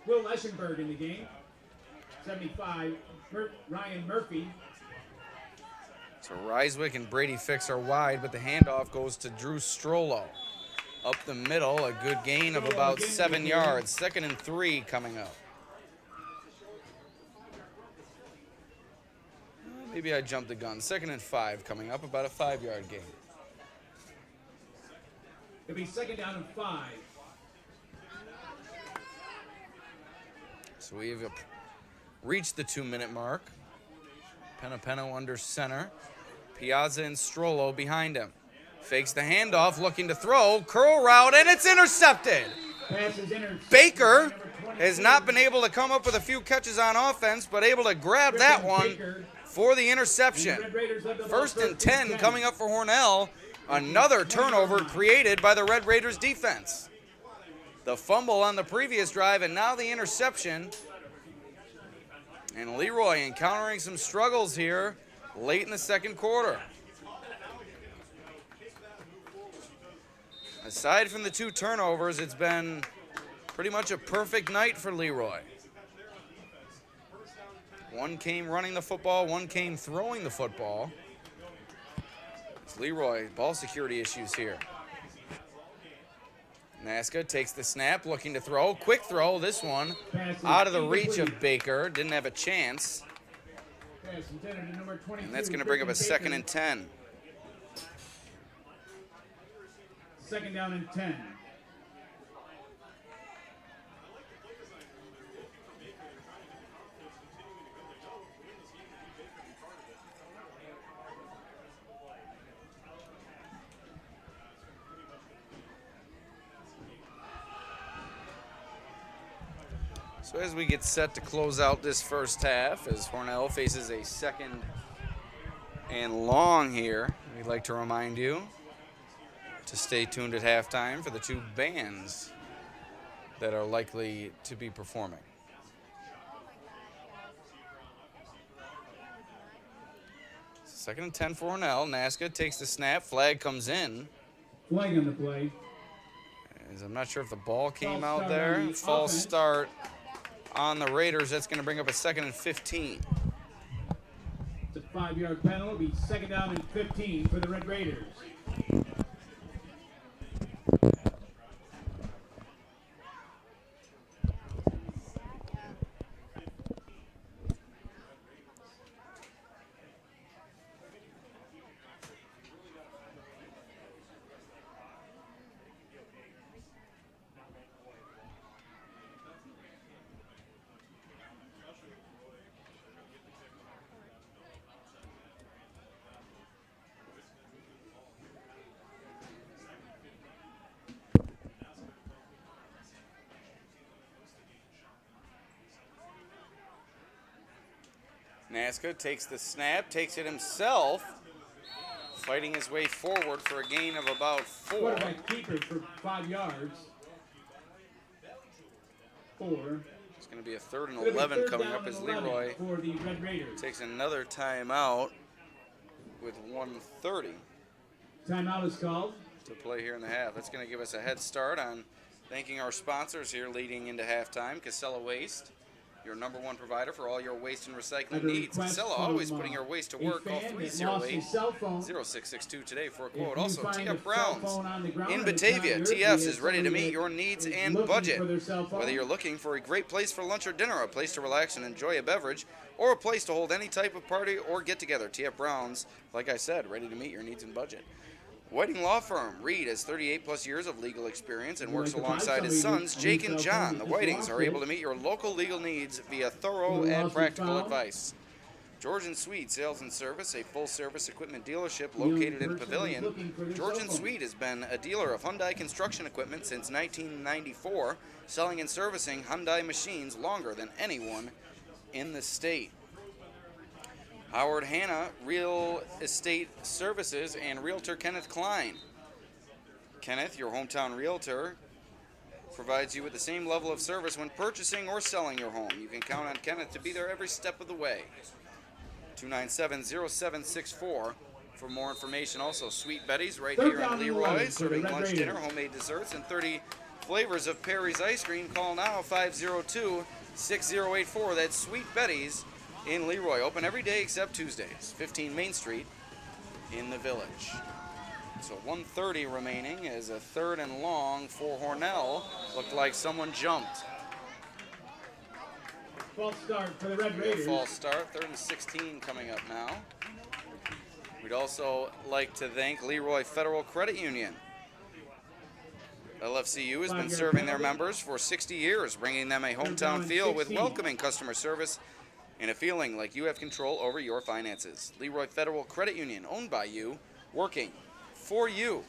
S2: Will Eschenberg in the game. 75, Ryan Murphy.
S1: So Reiswick and Brady Fix are wide, but the handoff goes to Drew Strollo. Up the middle, a good gain of about 7 yards. 2nd and 3 coming up. Maybe I jumped the gun. 2nd and 5 coming up, about a 5-yard gain.
S2: It'll be 2nd down and 5.
S1: So we've reached the 2-minute mark. Penapeno under center. Piazza and Strollo behind him. Fakes the handoff, looking to throw. Curl route, and it's intercepted. Baker has not been able to come up with a few catches on offense, but able to grab that one for the interception. 1st and 10 coming up for Hornell. Another turnover created by the Red Raiders defense. The fumble on the previous drive, and now the interception. And Leroy encountering some struggles here late in the second quarter. Aside from the 2 turnovers, it's been pretty much a perfect night for Leroy. One came running the football, one came throwing the football. It's Leroy, ball security issues here. Nasca takes the snap, looking to throw. Quick throw, this one out of the reach of Baker. Didn't have a chance. And that's going to bring up a 2nd and 10.
S2: 2nd down and 10.
S1: So as we get set to close out this first half, as Hornell faces a 2nd and long here, we'd like to remind you to stay tuned at halftime for the 2 bands that are likely to be performing. So 2nd and 10 for Hornell. Nasca takes the snap. Flag comes in.
S2: Flag on the play.
S1: As I'm not sure if the ball came out there. False start on the Raiders. That's going to bring up a 2nd and 15.
S2: It's a 5-yard penalty. It'll be 2nd down and 15 for the Red Raiders.
S1: Nazca takes the snap, takes it himself, fighting his way forward for a gain of about 4.
S2: Quarterback keeper for 5 yards. 4.
S1: It's going to be a 3rd and
S2: It'll be
S1: 11
S2: third
S1: coming
S2: down
S1: up as
S2: and 11
S1: Leroy
S2: for the Red Raiders.
S1: takes another timeout with 1:30
S2: Timeout is called.
S1: to play here in the half. That's going to give us a head start on thanking our sponsors here leading into halftime. Casella Waste, your #1 provider for all your waste and recycling
S2: At a
S1: needs.
S2: request
S1: Casella,
S2: from,
S1: always putting your waste to
S2: a
S1: work. Call
S2: fan that lost his cell phone.
S1: 330-0662 today for a
S2: If
S1: quote.
S2: you
S1: Also,
S2: find a
S1: TF
S2: cell
S1: Browns
S2: phone on the ground
S1: in
S2: and it's
S1: Batavia.
S2: not yours,
S1: TF's
S2: we
S1: is
S2: have
S1: ready to
S2: somebody
S1: meet
S2: that
S1: your needs
S2: is
S1: and
S2: looking
S1: budget.
S2: for their cell phone.
S1: Whether you're looking for a great place for lunch or dinner, a place to relax and enjoy a beverage, or a place to hold any type of party or get-together, TF Browns, like I said, ready to meet your needs and budget. Whiting Law Firm. Reed has 38-plus years of legal experience and works alongside his sons, Jake and John. The Whitings are able to meet your local legal needs via thorough and practical advice. George & Sweet Sales and Service, a full-service equipment dealership located in Pavilion. George & Sweet has been a dealer of Hyundai construction equipment since 1994, selling and servicing Hyundai machines longer than anyone in the state. Howard Hanna, Real Estate Services, and Realtor Kenneth Klein. Kenneth, your hometown realtor, provides you with the same level of service when purchasing or selling your home. You can count on Kenneth to be there every step of the way. 297-0764 for more information. Also, Sweet Betty's right here in Leroy, serving lunch, dinner, homemade desserts, and 30 flavors of Perry's ice cream. Call now, 502-6084. That's Sweet Betty's in Leroy. Open every day except Tuesdays. 15 Main Street in the Village. So 1:30 remaining as a 3rd and long for Hornell. Looked like someone jumped.
S2: False start for the Red Raiders.
S1: False start. 3rd and 16 coming up now. We'd also like to thank Leroy Federal Credit Union. LFCU has been serving their members for 60 years, bringing them a hometown feel with welcoming customer service and a feeling like you have control over your finances. Leroy Federal Credit Union, owned by you, working for you.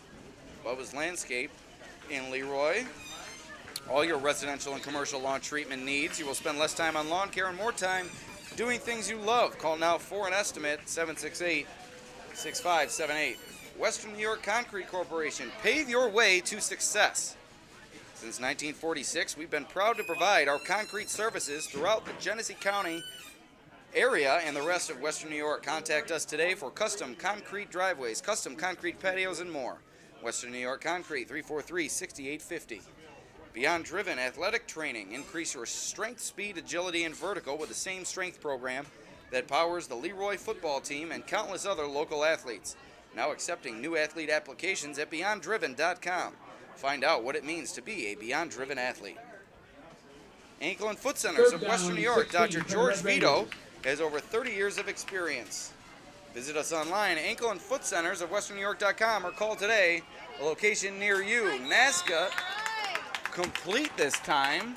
S1: Bubba's Landscape in Leroy. All your residential and commercial lawn treatment needs. You will spend less time on lawn care and more time doing things you love. Call now for an estimate, 768-6578. Western New York Concrete Corporation, pave your way to success. Since 1946, we've been proud to provide our concrete services throughout the Genesee County area and the rest of Western New York. Contact us today for custom concrete driveways, custom concrete patios, and more. Western New York Concrete, 343-6850. Beyond Driven Athletic Training. Increase your strength, speed, agility, and vertical with the same strength program that powers the Leroy football team and countless other local athletes. Now accepting new athlete applications at BeyondDriven.com. Find out what it means to be a Beyond Driven athlete. Ankle and Foot Centers of Western New York. Dr. George Vito has over 30 years of experience. Visit us online, Ankle and Foot Centers of WesternNewYork.com, or call today, a location near you. Nazca complete this time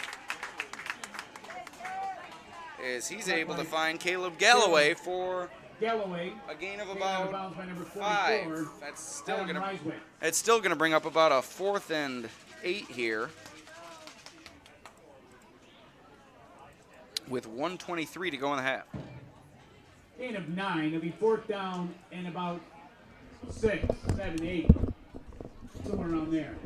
S1: as he's able to find Caleb Galloway for a gain of about 5. That's still gonna bring up about a 4th and 8 here, with 1:23 to go in the half.
S2: Gain of 9. It'll be 4th down and about 6, 7, 8, somewhere around there.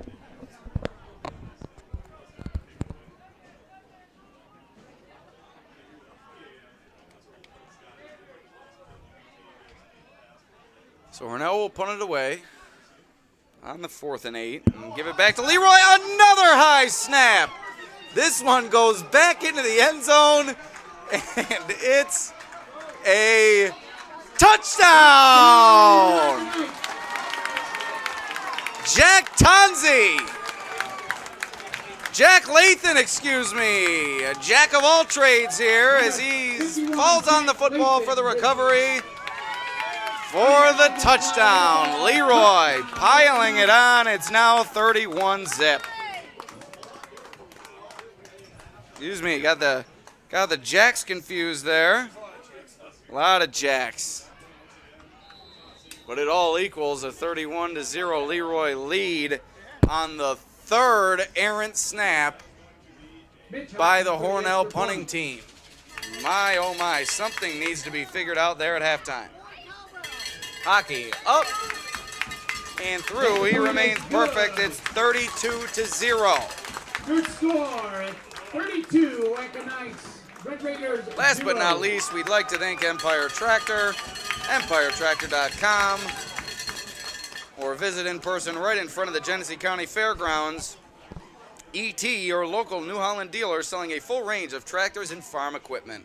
S1: So Hornell will punt it away on the 4th and 8 and give it back to Leroy. Another high snap. This one goes back into the end zone, and it's a touchdown. Jack Tonzi. Jack Lathan, excuse me. A jack of all trades here as he falls on the football for the recovery. For the touchdown, Leroy piling it on. It's now 31-zip. Excuse me, got the jacks confused there. A lot of jacks. But it all equals a 31-0 Leroy lead on the 3rd errant snap by the Hornell punting team. My, oh my, something needs to be figured out there at halftime. Hockey up and through. He remains perfect. It's 32-0.
S2: Good score, 32, Oatkan Knights. Red Raiders.
S1: Last but not
S2: 0.
S1: least, we'd like to thank Empire Tractor, empiretractor.com, or visit in person right in front of the Genesee County Fairgrounds. ET, your local New Holland dealer, selling a full range of tractors and farm equipment.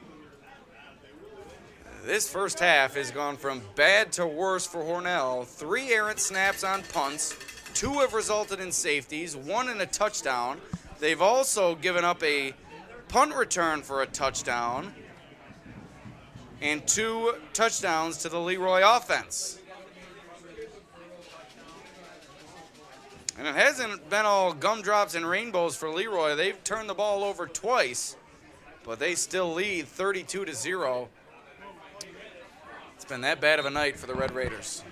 S1: This first half has gone from bad to worse for Hornell. 3 errant snaps on punts, 2 have resulted in safeties, 1 in a touchdown. They've also given up a punt return for a touchdown and 2 touchdowns to the Leroy offense. And it hasn't been all gumdrops and rainbows for Leroy. They've turned the ball over twice, but they still lead 32-0. It's been that bad of a night for the Red Raiders.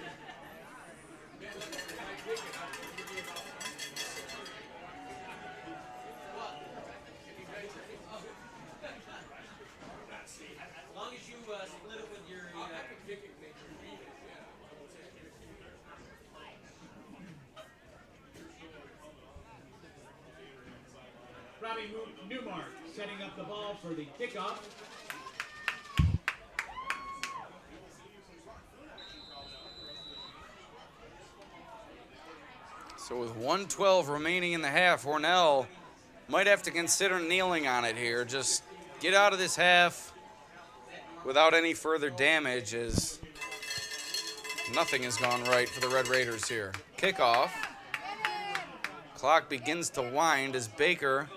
S2: Robbie Newmark setting up the ball for the kickoff.
S1: So with 1:12 remaining in the half, Hornell might have to consider kneeling on it here. Just get out of this half without any further damage, as nothing has gone right for the Red Raiders here. Kickoff. Clock begins to wind as Baker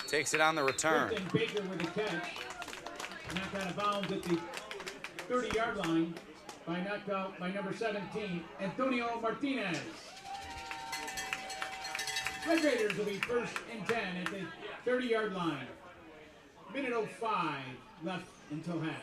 S1: takes it on the return.
S2: Baker with a catch. Knocked out of bounds at the 30-yard line knocked out by number 17, Antonio Martinez. Red Raiders will be first and 10 at the 30-yard line. Minute 05 left until half.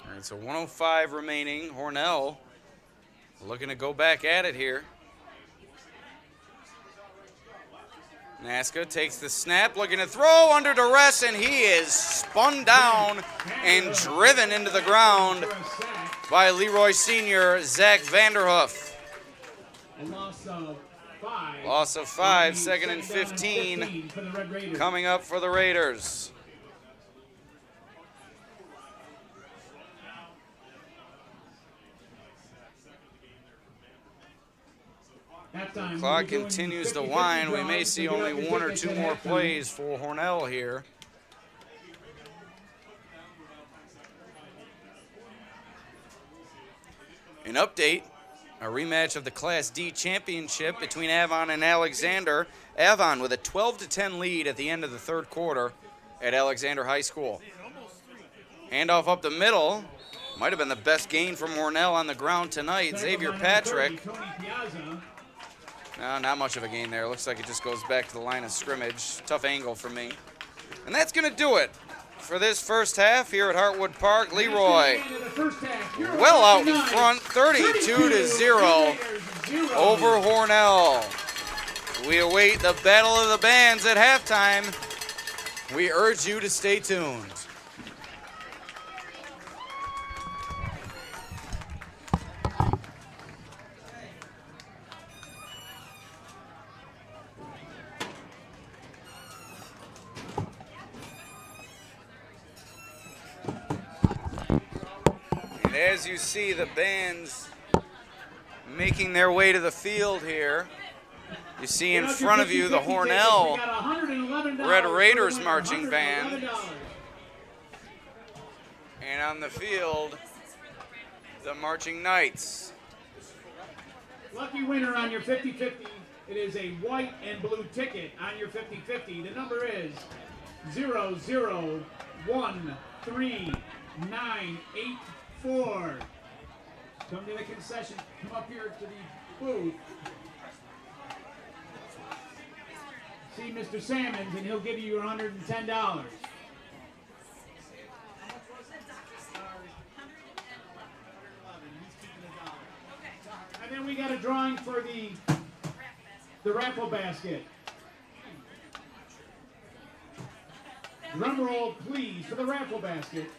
S1: All right, so 1:05 remaining. Hornell looking to go back at it here. Nasca takes the snap, looking to throw under duress, and he is spun down and driven into the ground by Leroy senior Zach Vanderhoof. Loss of 5, 2nd and 15 coming up for the Raiders. The clock continues to wind. We may see only 1 or 2 more plays for Hornell here. An update, a rematch of the Class D championship between Avon and Alexander. Avon with a 12-10 lead at the end of the 3rd quarter at Alexander High School. Handoff up the middle. Might have been the best gain from Hornell on the ground tonight. Xavier Patrick. No, not much of a gain there. Looks like it just goes back to the line of scrimmage. Tough angle for me. And that's going to do it for this first half here at Hartwood Park. Leroy well out in front, 32-0 over Hornell. We await the Battle of the Bands at halftime. We urge you to stay tuned. As you see the bands making their way to the field here, you see in front of you the Hornell Red Raiders marching band. And on the field, the Marching Knights.
S2: Lucky winner on your 50-50. It is a white and blue ticket on your 50-50. The number is 0013984. Come to the concession. Come up here to the booth. see Mr. Sammons, and he'll give you your $110. And then we got a drawing for the raffle basket. Drum roll, please, for the raffle basket.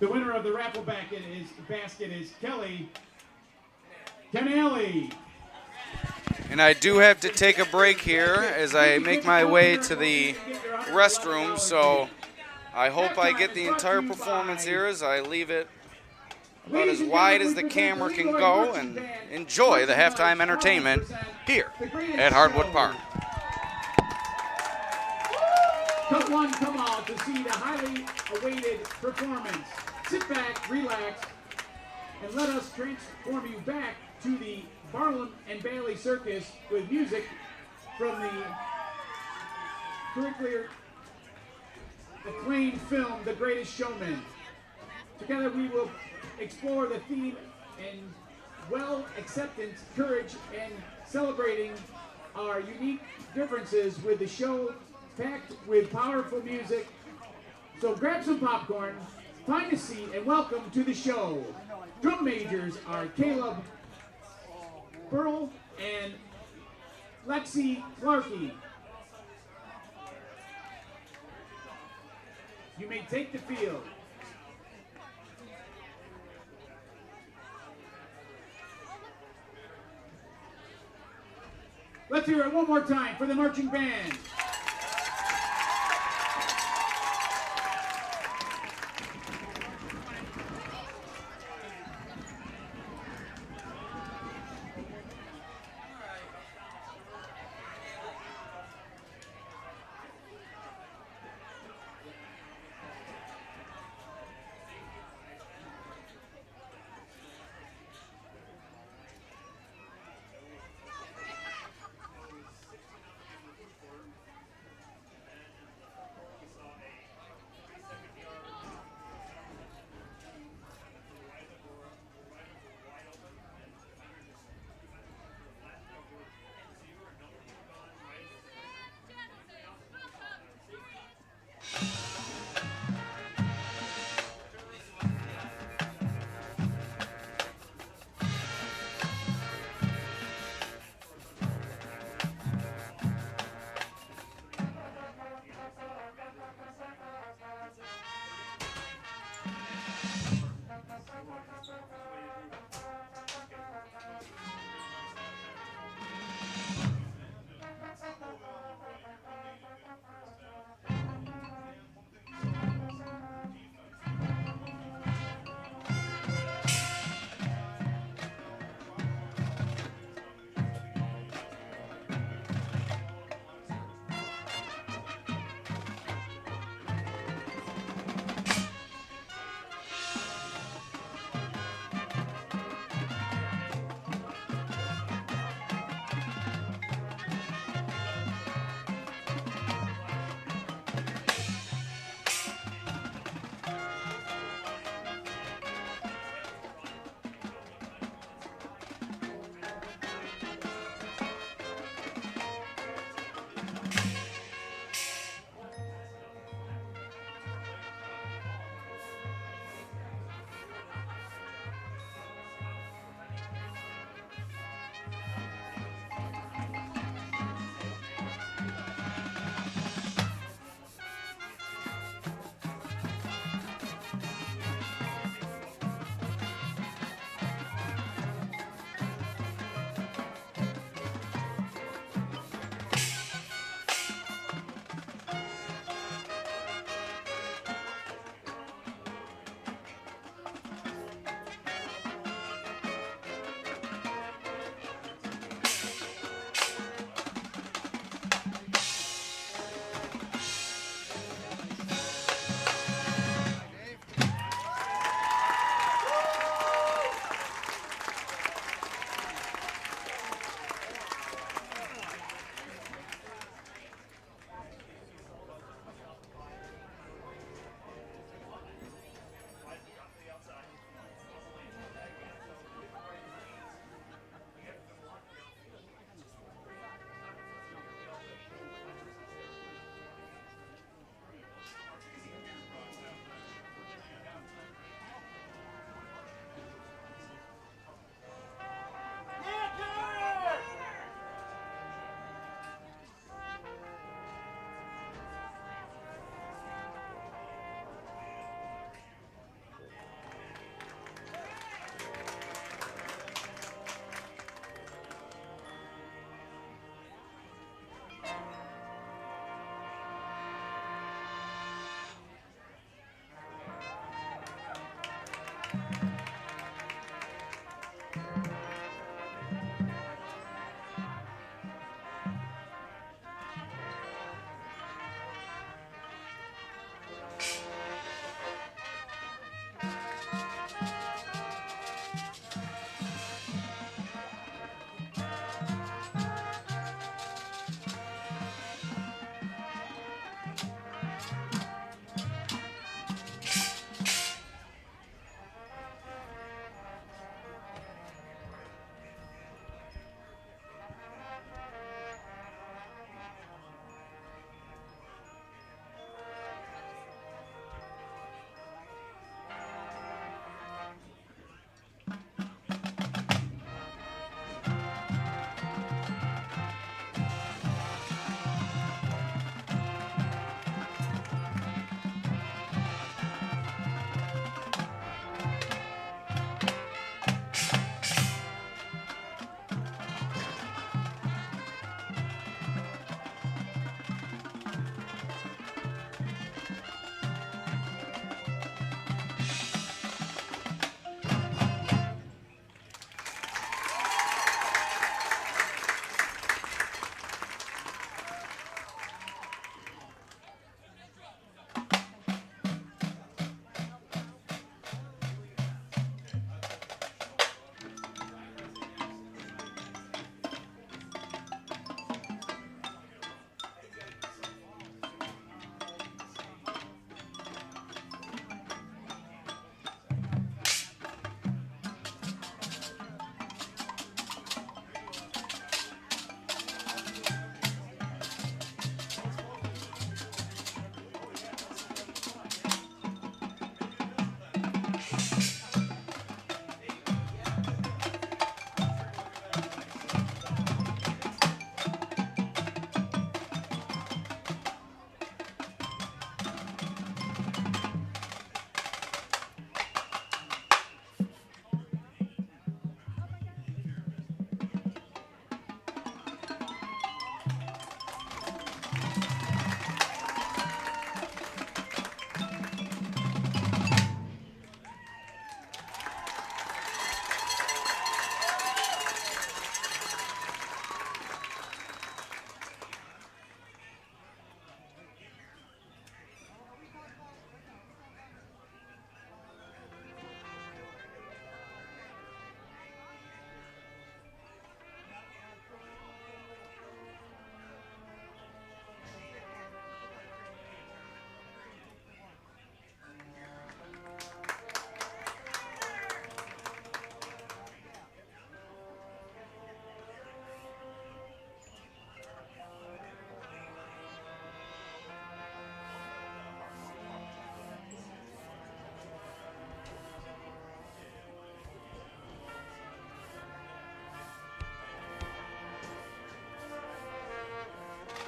S2: The winner of the raffle basket is Kelly Canelli.
S1: And I do have to take a break here as I make my way to the restroom, so I hope I get the entire performance here as I leave it about as wide as the camera can go and enjoy the halftime entertainment here at Hartwood Park.
S2: Come one, come all to see the highly awaited performance. Sit back, relax, and let us transform you back to the Barnum and Bailey Circus with music from the curricular acclaimed film, The Greatest Showman. Together we will explore the theme and acceptance, courage, and celebrating our unique differences with the show packed with powerful music. So grab some popcorn, find a seat, and welcome to the show. Drum majors are Caleb Burl and Lexi Clarkey. You may take the field. Let's hear it one more time for the marching band.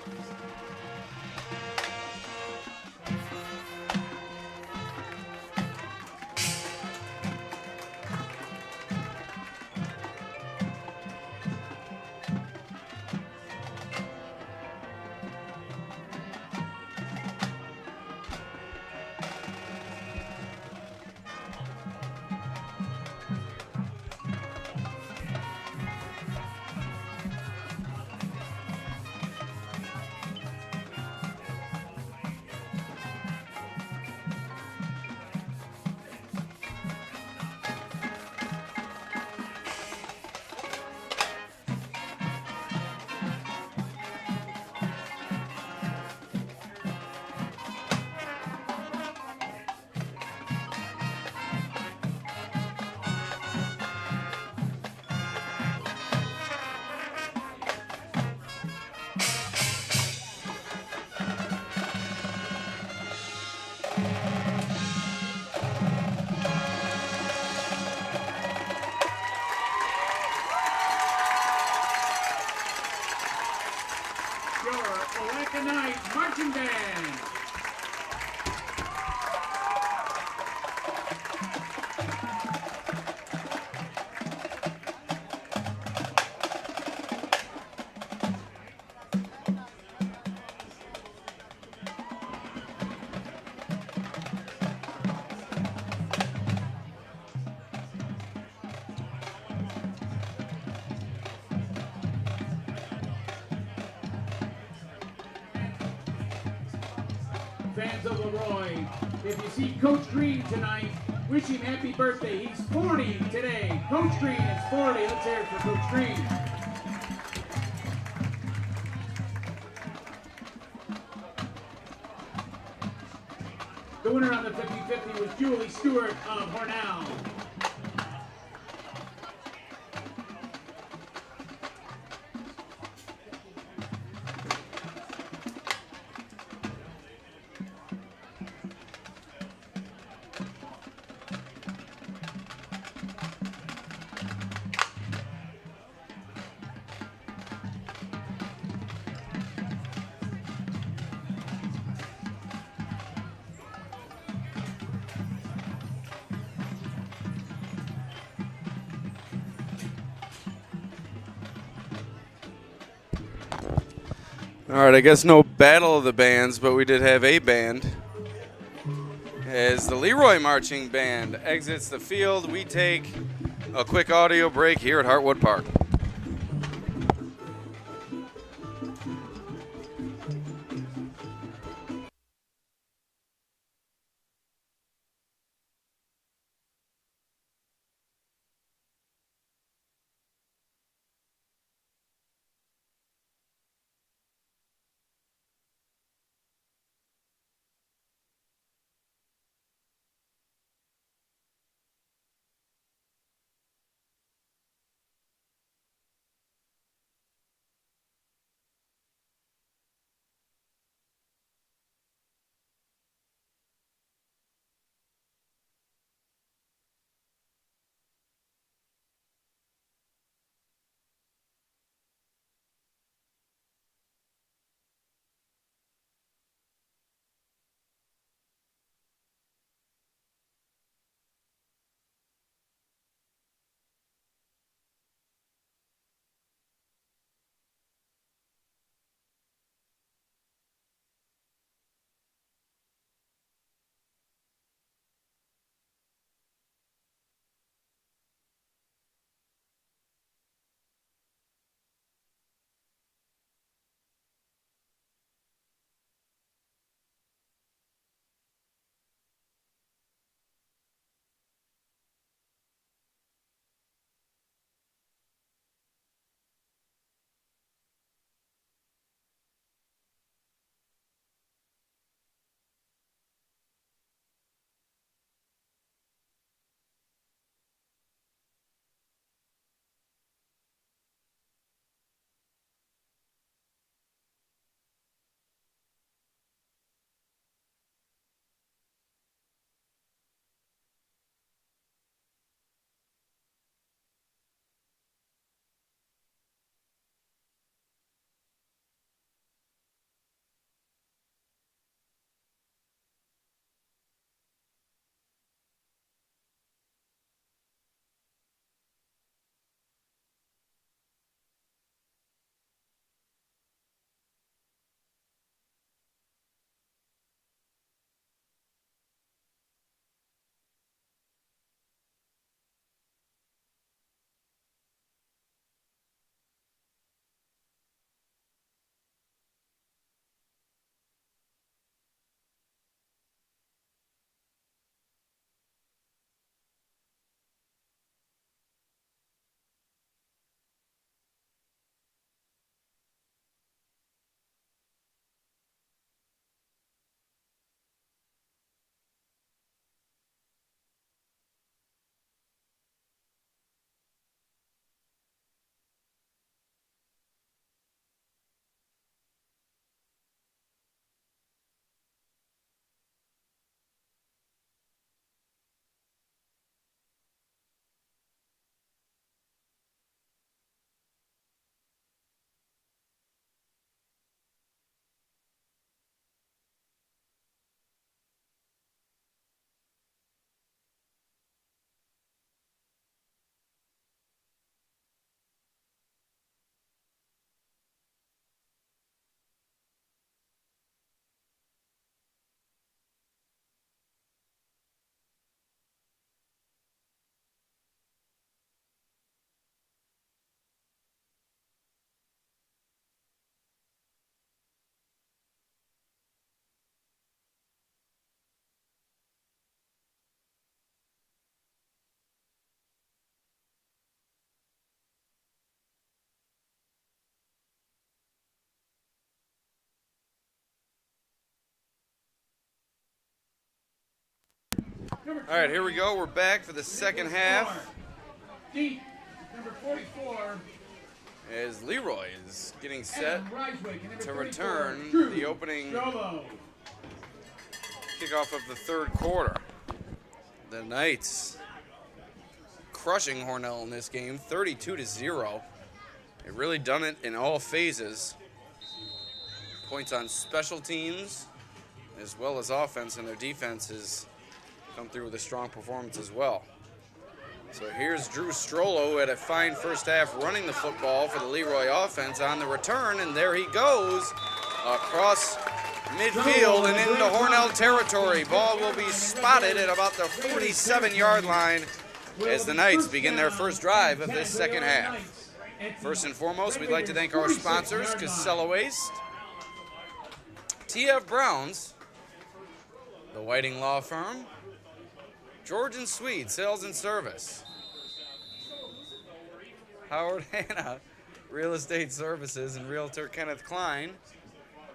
S2: Your Oatkan Knights Marching Band. Fans of Leroy, if you see Coach Green tonight, wish him happy birthday. He's 40 today. Coach Green is 40. Let's hear it for Coach Green. The winner on the 50-50 was Julie Stewart of Hornell.
S1: All right, I guess no battle of the bands, but we did have a band. As the Leroy Marching Band exits the field, we take a quick audio break here at Hartwood Park. All right, here we go. We're back for the second half.
S2: Deep, number 44.
S1: As Leroy is getting set to return
S2: Drew
S1: the opening
S2: Strollo.
S1: kickoff of the third quarter. The Knights crushing Hornell in this game, 32-0. They've really done it in all phases. Points on special teams as well as offense, and their defense has come through with a strong performance as well. So here's Drew Strollo, who had a fine first half running the football for the Leroy offense on the return, and there he goes across midfield and into Hornell territory. Ball will be spotted at about the 47-yard line as the Knights begin their first drive of this second half. First and foremost, we'd like to thank our sponsors, Casella Waste, TF Browns, the Whiting Law Firm, George and Swede Sales and Service, Howard Hanna Real Estate Services and Realtor Kenneth Klein,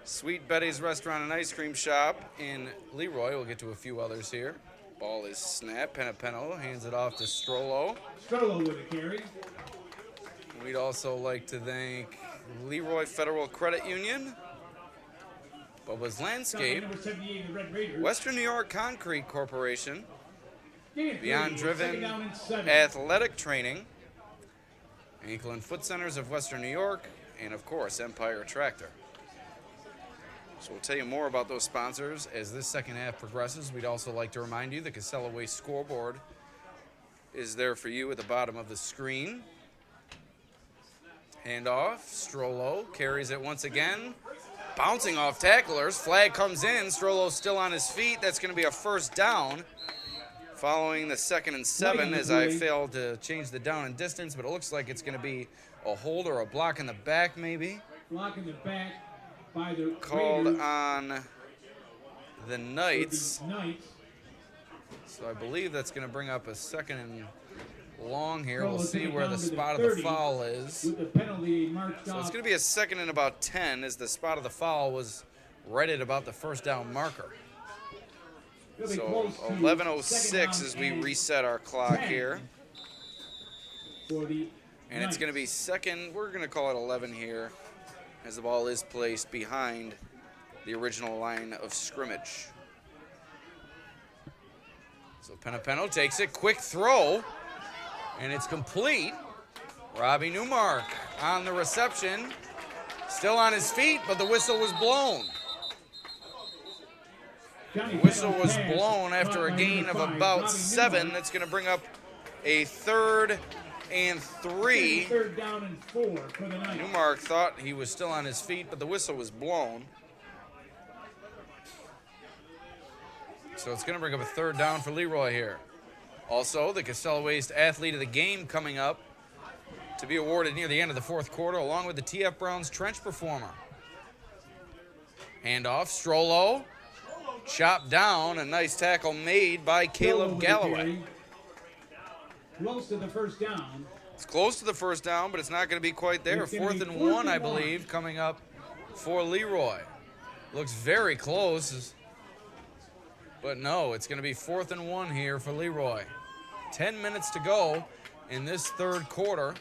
S1: Sweet Betty's Restaurant and Ice Cream Shop in Leroy. We'll get to a few others here. Ball is snapped. Penapeno hands it off to Strollo.
S2: Strollo with a carry.
S1: We'd also like to thank Leroy Federal Credit Union, Bubba's Landscape,
S2: Number 78, the Red Raiders.
S1: Western New York Concrete Corporation, Beyond Driven
S2: Second down and 7.
S1: Athletic Training, Ankle and Foot Centers of Western New York, and of course, Empire Tractor. So we'll tell you more about those sponsors as this second half progresses. We'd also like to remind you the Casella Waste scoreboard is there for you at the bottom of the screen. Handoff, Strollo carries it once again. Bouncing off tacklers, flag comes in. Strollo's still on his feet. That's going to be a first down. Following the 2nd and 7 as I failed to change the down and distance, but it looks like it's going to be a hold or a block in the back maybe.
S2: Block in the back by the
S1: Called
S2: Raiders.
S1: on the Knights.
S2: The Knights.
S1: So I believe that's going to bring up a 2nd and long here.
S2: Strollo
S1: We'll see
S2: taken
S1: where
S2: down
S1: the
S2: to the
S1: spot of the
S2: 30
S1: foul is.
S2: With the penalty marked
S1: So
S2: off.
S1: it's going to be a 2nd and about 10 as the spot of the foul was right at about the first down marker.
S2: It'll be
S1: So
S2: close to
S1: 11:06
S2: second
S1: as we
S2: down and
S1: reset our clock
S2: 10
S1: here.
S2: For the
S1: And it's going to be second, we're going to call it 11 here, as the ball is placed behind the original line of scrimmage. So Penapeno takes it, quick throw, and it's complete. Robbie Newmark on the reception, still on his feet, but the whistle was blown.
S2: Johnny
S1: Whistle
S2: Penalty
S1: was
S2: pass
S1: blown after
S2: caught
S1: a
S2: by
S1: gain
S2: number
S1: of
S2: 5,
S1: about
S2: Robbie
S1: 7.
S2: Newmark.
S1: That's going to bring up a 3rd and 3.
S2: Third down and 4 for the Knights.
S1: Newmark thought he was still on his feet, but the whistle was blown. So it's going to bring up a 3rd down for Leroy here. Also, the Casella Waste Athlete of the Game coming up to be awarded near the end of the 4th quarter, along with the TF Browns Trench Performer. Handoff, Strollo, chopped down, a nice tackle made by Caleb
S2: Strollo with a
S1: Galloway.
S2: carry. Close to the first down.
S1: It's close to the first down, but it's not going to be quite there.
S2: It's gonna
S1: 4th
S2: be
S1: and
S2: 4th
S1: 1, I
S2: and 1.
S1: believe, coming up for Leroy. Looks very close, but no, it's going to be 4th and 1 here for Leroy. 10 minutes to go in this 3rd quarter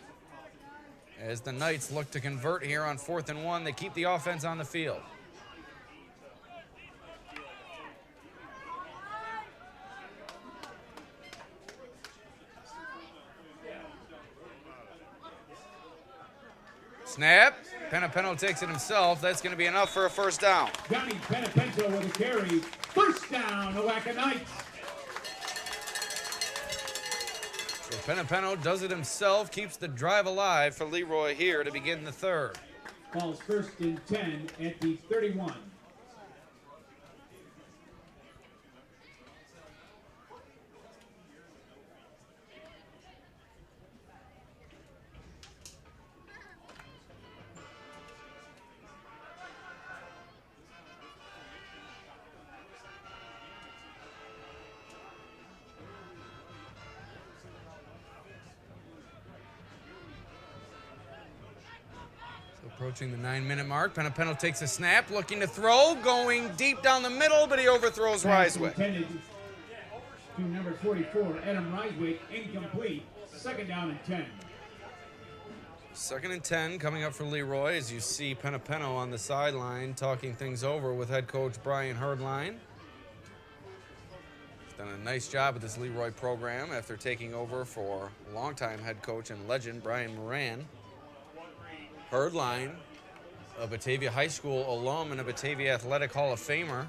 S1: as the Knights look to convert here on 4th and 1. They keep the offense on the field. Snap. Penapeno takes it himself. That's going to be enough for a first down.
S2: Johnny Penapento with a carry. First down, Oatkan Knights.
S1: So Penapeno does it himself, keeps the drive alive for Leroy here to begin the 3rd.
S2: Ball's 1st and 10 at the 31.
S1: Approaching the 9-minute mark, Penapeno takes a snap, looking to throw, going deep down the middle, but he overthrows
S2: Pass
S1: Ryswick.
S2: intended to number 44, Adam Ryswick, incomplete. Second down and 10.
S1: 2nd and 10 coming up for Leroy as you see Penapeno on the sideline talking things over with head coach Brian Herdline. He's done a nice job with this Leroy program after taking over for longtime head coach and legend Brian Moran. Herdline, a Batavia High School alum and a Batavia Athletic Hall of Famer.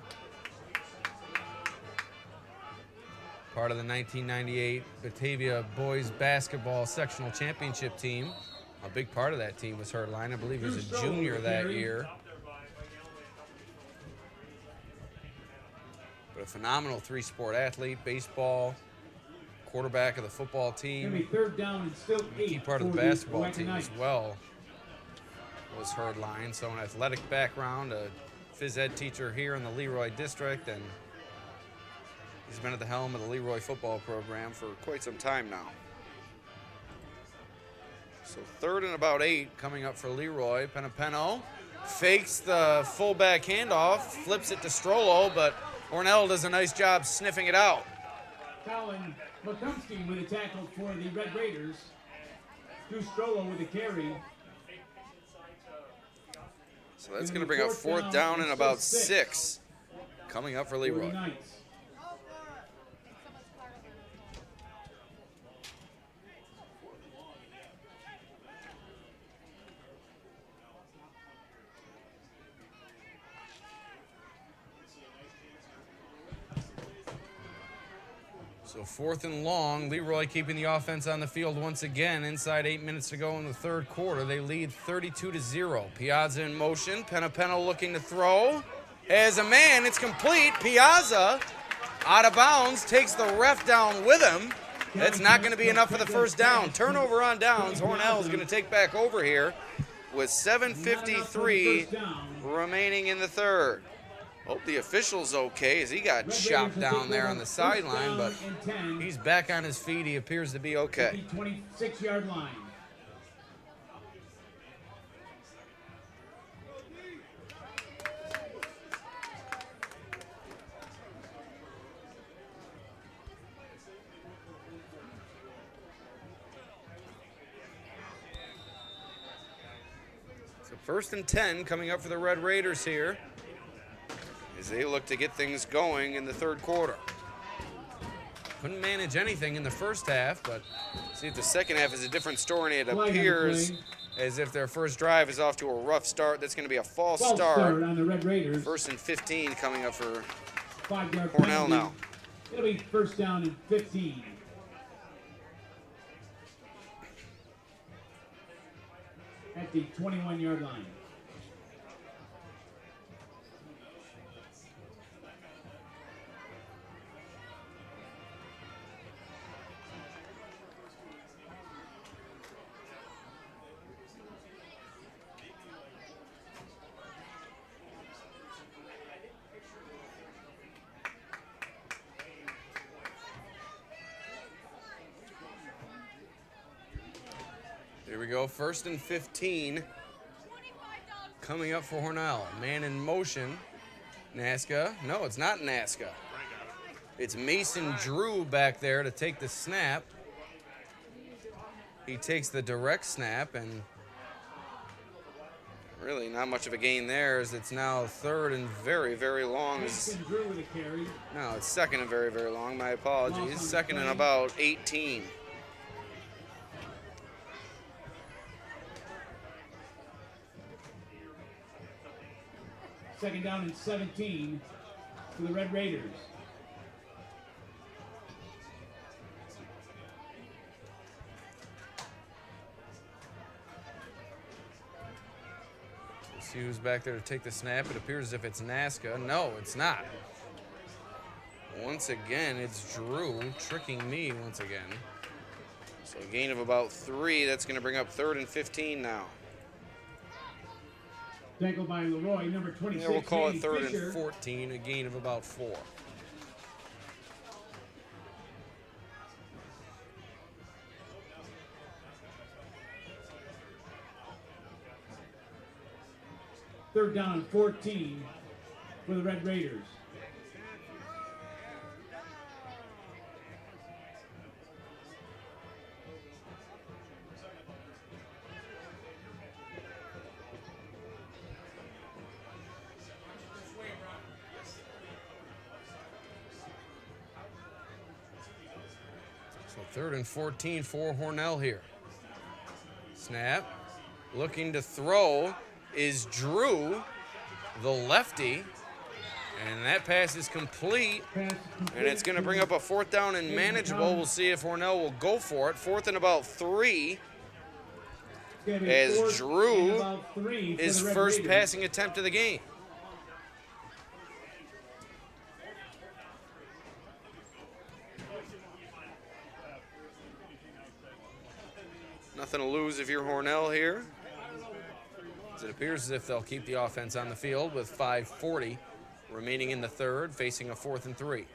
S1: Part of the 1998 Batavia Boys Basketball Sectional Championship team. A big part of that team was Herdline. I believe he was a junior that year. But a phenomenal three-sport athlete, baseball, quarterback of the football team.
S2: Gonna be third down and still
S1: A key part of the basketball team as well was Herdline. So an athletic background, a phys ed teacher here in the Leroy district, and he's been at the helm of the Leroy football program for quite some time now. So 3rd and about 8 coming up for Leroy. Penapeno fakes the fullback handoff, flips it to Strollo, but Hornell does a nice job sniffing it out.
S2: Colin McCumsky with a tackle for the Red Raiders. Stu Strollo with a carry.
S1: So that's going to bring up 4th down and about 6 coming up for Leroy. So 4th and long, Leroy keeping the offense on the field once again. Inside 8 minutes to go in the 3rd quarter. They lead 32-0. Piazza in motion. Penapeno looking to throw. As a man, it's complete. Piazza out of bounds, takes the ref down with him. That's not going to be enough for the first down. Turnover on downs. Hornell is going to take back over here with 7:53 remaining in the 3rd. Hope the official's okay as he got chopped down there on the sideline, but he's back on his feet. He appears to be okay.
S2: 26-yard line.
S1: So 1st and 10 coming up for the Red Raiders here as they look to get things going in the 3rd quarter. Couldn't manage anything in the first half, but see if the second half is a different story. It appears as if their first drive is off to a rough start. That's going to be a false start.
S2: On the Red Raiders.
S1: 1st and 15 coming up for
S2: 5-yard
S1: Hornell now.
S2: It'll be 1st down and 15. At the 21-yard line.
S1: Here we go, 1st and 15 coming up for Hornell. Man in motion. Nasca. No, it's not Nasca. It's Mason Drew back there to take the snap. He takes the direct snap, and really not much of a gain there as it's now 3rd and very, very long.
S2: Mason Drew with a carry.
S1: No, it's 2nd and very, very long. My apologies. 2nd and about 18.
S2: Second down and 17 for the Red Raiders.
S1: See who's back there to take the snap. It appears as if it's Nasca. No, it's not. Once again, it's Drew tricking me once again. So a gain of about 3. That's going to bring up 3rd and 15 now.
S2: Tackled by Leroy, number 26.
S1: Yeah, we'll call it 3rd
S2: Fisher.
S1: and 14, a gain of about 4.
S2: Third down and 14 for the Red Raiders.
S1: 3rd and 14 for Hornell here. Snap. Looking to throw is Drew, the lefty. And that pass is complete. And it's going to bring up a 4th down and manageable. We'll see if Hornell will go for it. 4th and about 3. As Drew, his first passing attempt of the game. Nothing to lose if you're Hornell here. As it appears as if they'll keep the offense on the field with 5:40 remaining in the 3rd, facing a 4th and 3.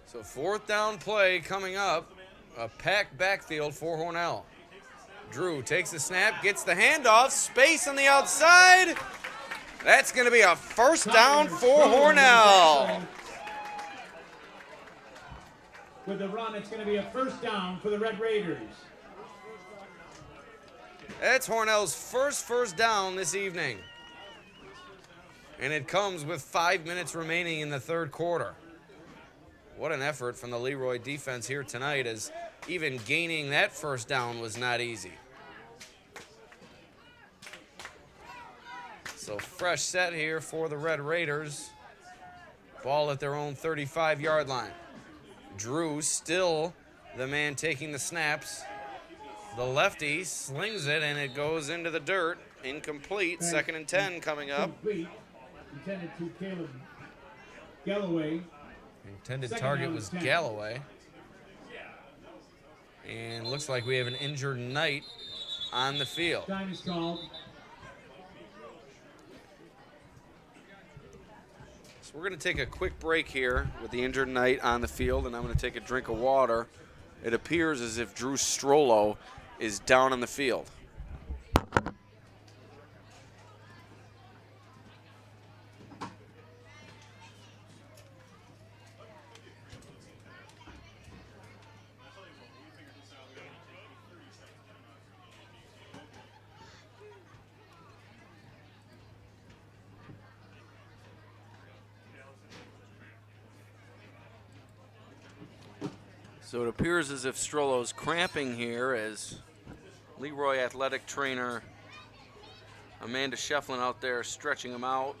S1: So 4th down play coming up. A packed backfield for Hornell. Drew takes the snap, gets the handoff, space on the outside. That's going to be a 1st down for Hornell.
S2: With the run, it's going to be a 1st down for the Red Raiders.
S1: That's Hornell's first 1st down this evening. And it comes with 5 minutes remaining in the 3rd quarter. What an effort from the Leroy defense here tonight, as even gaining that 1st down was not easy. So fresh set here for the Red Raiders. Ball at their own 35-yard line. Drew still the man taking the snaps. The lefty slings it, and it goes into the dirt. Incomplete. 2nd and 10 coming up.
S2: Complete. Intended to Caleb Galloway.
S1: Intended target was Galloway. And looks like we have an injured Knight on the field.
S2: Time is called.
S1: So we're going to take a quick break here with the injured Knight on the field, and I'm going to take a drink of water. It appears as if Drew Strollo is down on the field. So it appears as if Strollo's cramping here, as Leroy athletic trainer Amanda Shefflin out there stretching him out.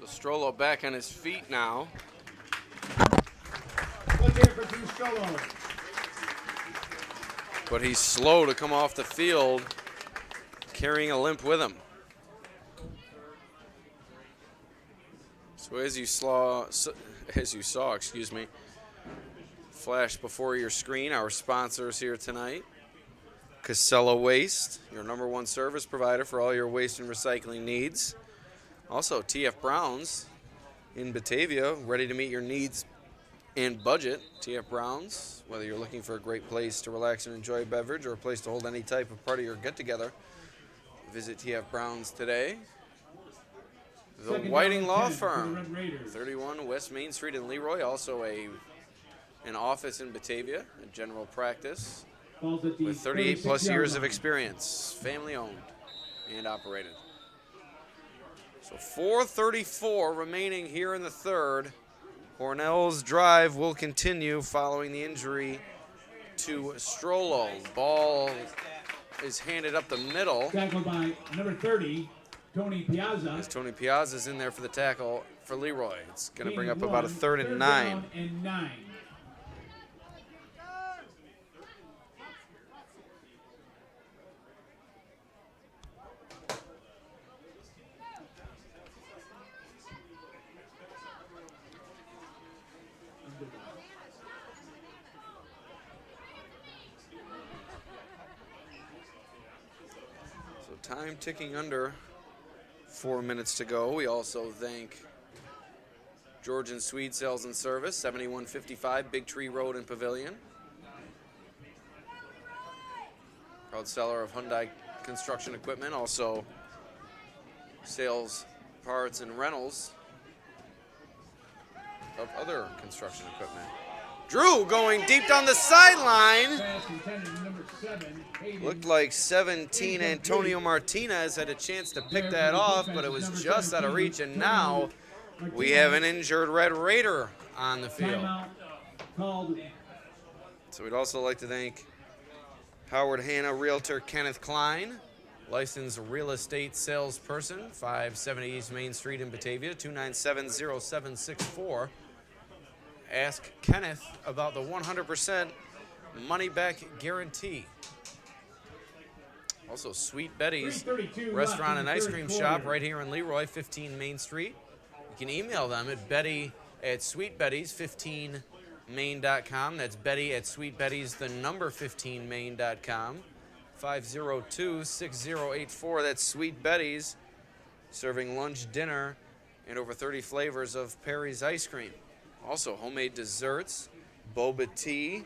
S1: Strollo back on his feet now.
S2: Let's hear for Drew Strollo.
S1: But he's slow to come off the field, carrying a limp with him. So as you saw, flash before your screen, our sponsors here tonight. Casella Waste, your #1 service provider for all your waste and recycling needs. Also, TF Browns in Batavia, ready to meet your needs and budget. TF Browns, whether you're looking for a great place to relax and enjoy a beverage or a place to hold any type of party or get-together, visit TF Browns today. The Whiting Law Firm, 31 West Main Street in Leroy, also an office in Batavia, a general practice with 38-plus years of experience, family-owned and operated. So 4:34 remaining here in the 3rd. Hornell's drive will continue following the injury to Strollo. Ball is handed up the middle.
S2: Tackled by number 30, Tony Piazza.
S1: As Tony Piazza's in there for the tackle for Leroy. It's going to bring up about a 3rd and 9.
S2: Down and 9.
S1: Time ticking under 4 minutes to go. We also thank Georgian Swede Sales and Service, 7155 Big Tree Road in Pavilion. Proud seller of Hyundai construction equipment, also sales, parts, and rentals of other construction equipment. Drew going deep down the sideline. Looked like 17 Antonio Martinez had a chance to pick that off, but it was just out of reach, and now we have an injured Red Raider on the field. So we'd also like to thank Howard Hanna Realtor Kenneth Klein, licensed real estate salesperson, 570 East Main Street in Batavia, 297-0764. Ask Kenneth about the 100% money-back guarantee. Also, Sweet Betty's restaurant and ice cream shop right here in Leroy, 15 Main Street. You can email them at betty@sweetbettys15main.com. That's betty@sweetbettys15main.com. 502-6084. That's Sweet Betty's, serving lunch, dinner, and over 30 flavors of Perry's ice cream. Also, homemade desserts, boba tea,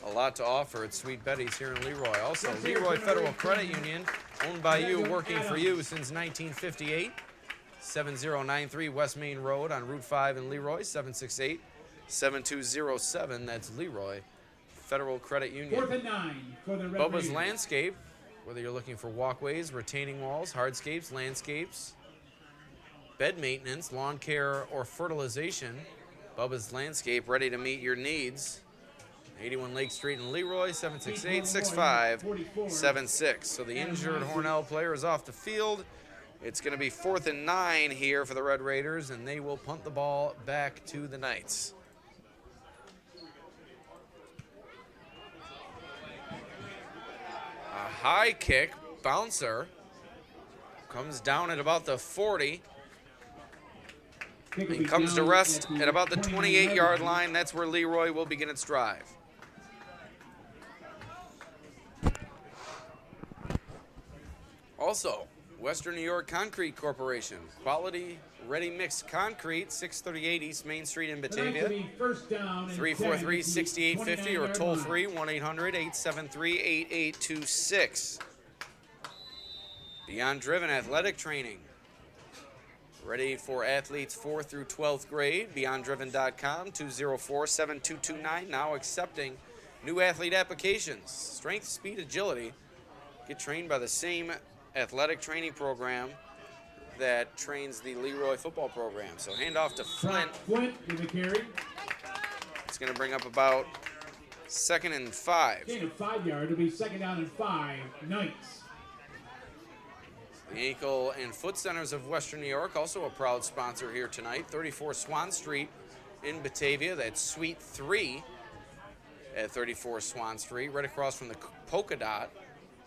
S1: a lot to offer at Sweet Betty's here in Leroy. Also, Leroy Federal Credit Union, owned by you, working for you since 1958. 7093 West Main Road on Route 5 in Leroy, 768-7207. That's Leroy Federal Credit Union.
S2: 4th and 9 for the Red
S1: Bubba's
S2: Raiders.
S1: Landscape, whether you're looking for walkways, retaining walls, hardscapes, landscapes, bed maintenance, lawn care, or fertilization, Bubba's Landscape, ready to meet your needs. 81 Lake Street in Leroy, 768-6576. So the injured Hornell player is off the field. It's going to be 4th and 9 here for the Red Raiders, and they will punt the ball back to the Knights. A high kick, bouncer, comes down at about the 40. He comes to rest at about the 28-yard line. That's where Leroy will begin its drive. Also, Western New York Concrete Corporation, quality ready-mix concrete, 638 East Main Street in Batavia, 343-6850 or toll-free, 1-800-873-8826. Beyond Driven Athletic Training, ready for athletes 4th through 12th grade. BeyondDriven.com, 204-7229, now accepting new athlete applications. Strength, speed, agility. Get trained by the same athletic training program that trains the Leroy football program. So hand off to Flint.
S2: Flint in the carry.
S1: It's going to bring up about 2nd and 5.
S2: Gain of 5 yards. It'll be 2nd down and 5. Knights.
S1: The Ankle and Foot Centers of Western New York, also a proud sponsor here tonight. 34 Swan Street in Batavia. That's Suite 3 at 34 Swan Street, right across from the Polka Dot,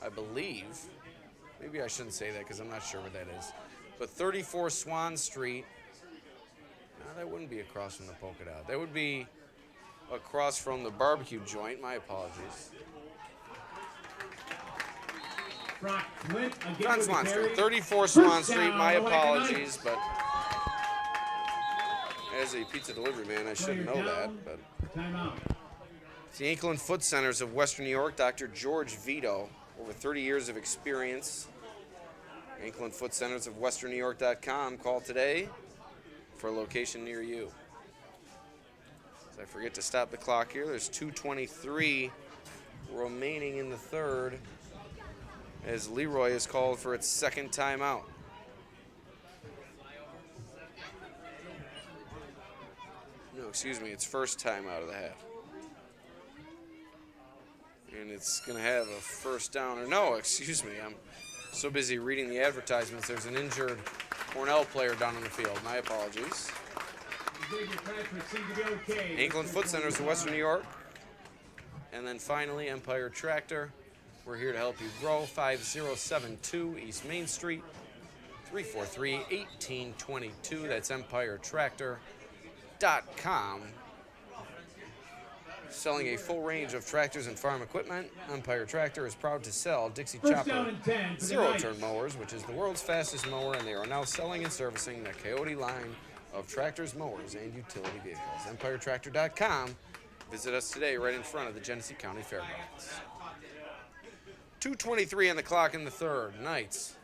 S1: I believe. Maybe I shouldn't say that because I'm not sure what that is. But 34 Swan Street, no, that wouldn't be across from the Polka Dot. That would be across from the barbecue joint. My apologies. John Swan Street, 34 Swan Street, my apologies, but as a pizza delivery man, I should know that. But it's the Ankle and Foot Centers of Western New York, Dr. George Vito, over 30 years of experience. Ankle and Foot Centers of Western New York.com. Call today for a location near you. As I forget to stop the clock here, there's 2:23 remaining in the third, as Leroy is called for its 2nd timeout. No, excuse me, it's 1st timeout of the half. And it's going to have a 1st down, or no, excuse me, I'm so busy reading the advertisements. There's an injured Hornell player down on the field. My apologies. Ankle and Foot Centers of Western New York. And then finally, Empire Tractor. We're here to help you grow. 5072 East Main Street, 343-1822. That's EmpireTractor.com. Selling a full range of tractors and farm equipment, Empire Tractor is proud to sell Dixie
S2: First
S1: Chopper
S2: down and 10 for the
S1: zero-turn
S2: Knights.
S1: mowers, which is the world's fastest mower, and they are now selling and servicing the Coyote line of tractors, mowers, and utility vehicles. EmpireTractor.com. Visit us today right in front of the Genesee County Fairgrounds. 2:23 on the clock in the third. Knights.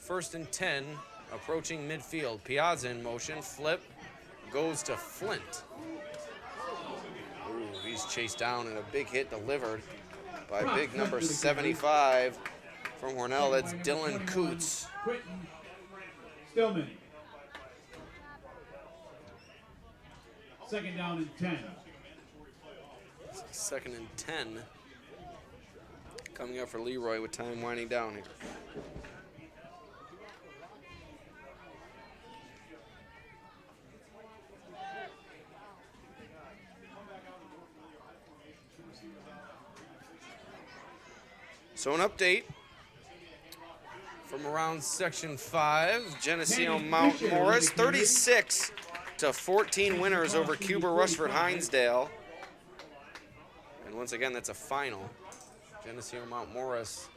S1: 1st and 10, approaching midfield. Piazza in motion. Flip goes to Flint. Ooh, he's chased down and a big hit delivered by big number 75 from Hornell. That's Dylan Coots.
S2: Quentin Stillman. 2nd down and 10.
S1: 2nd and 10. Coming up for Leroy with time winding down here. So an update from around Section 5. Geneseo Mount Morris, 36-14 winners over Cuba Rushford Hinesdale. And once again, that's a final. Geneseo Mount Morris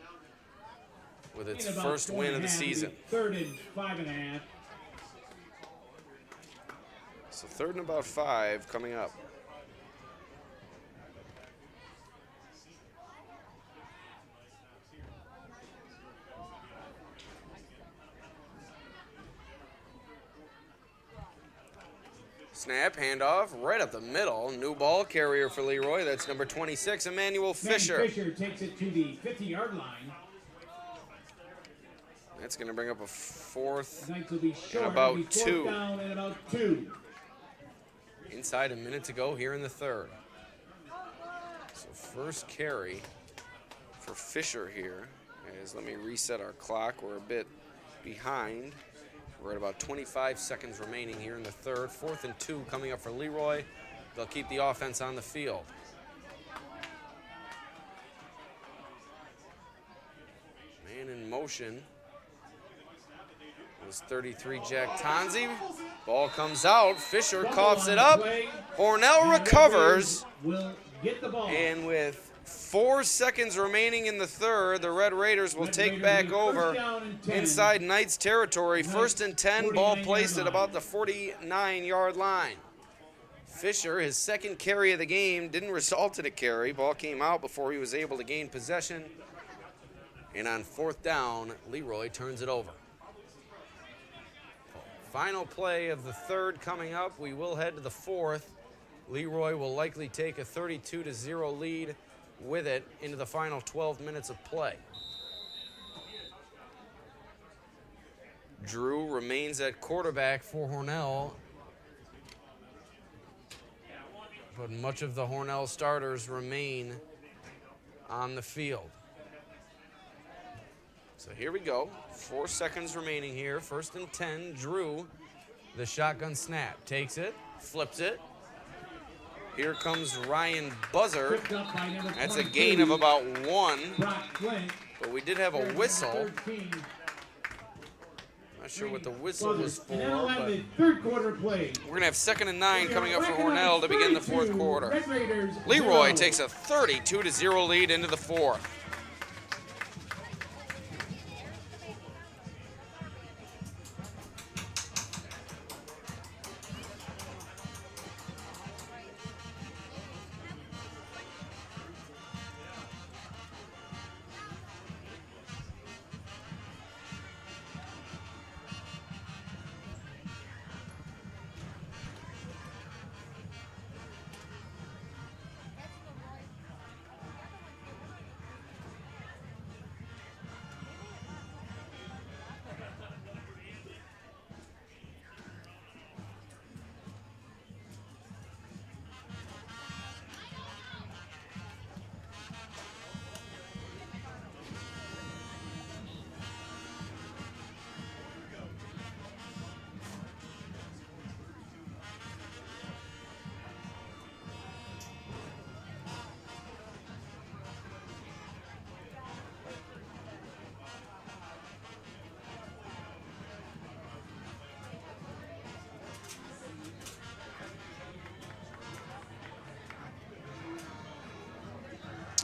S1: with its first win of the season.
S2: 3rd and 5.5.
S1: So 3rd and about 5 coming up. Snap, handoff, right up the middle. New ball carrier for Leroy. That's number 26, Emmanuel Fisher.
S2: Fisher takes it to the 50-yard line.
S1: That's going to bring up a 4th
S2: Knights will be short.
S1: and about
S2: It'll be 4th
S1: 2.
S2: down and about 2.
S1: Inside a minute to go here in the 3rd. So first carry for Fisher here is, let me reset our clock. We're a bit behind. We're at about 25 seconds remaining here in the 3rd. 4th and 2 coming up for Leroy. They'll keep the offense on the field. Man in motion was 33 Jack Tonzi. Ball comes out. Fisher coughs it up. Hornell recovers.
S2: Will get the ball.
S1: And with 4 seconds remaining in the 3rd, the Red Raiders will take back over inside Knights territory. 1st and 10, ball placed at about the 49-yard line. Fisher, his 2nd carry of the game, didn't result in a carry. Ball came out before he was able to gain possession. And on 4th down, Leroy turns it over. Final play of the 3rd coming up. We will head to the 4th. Leroy will likely take a 32-0 lead with it into the final 12 minutes of play. Drew remains at quarterback for Hornell, but much of the Hornell starters remain on the field. So here we go. 4 seconds remaining here. 1st and 10. Drew, the shotgun snap, takes it, flips it. Here comes Ryan Buzzer. That's a gain of about 1. But we did have a whistle. Not sure what the whistle was for, but
S2: we're going
S1: to have 2nd and 9 coming up for Hornell to begin the 4th quarter. Leroy takes a 32-0 lead into the 4th.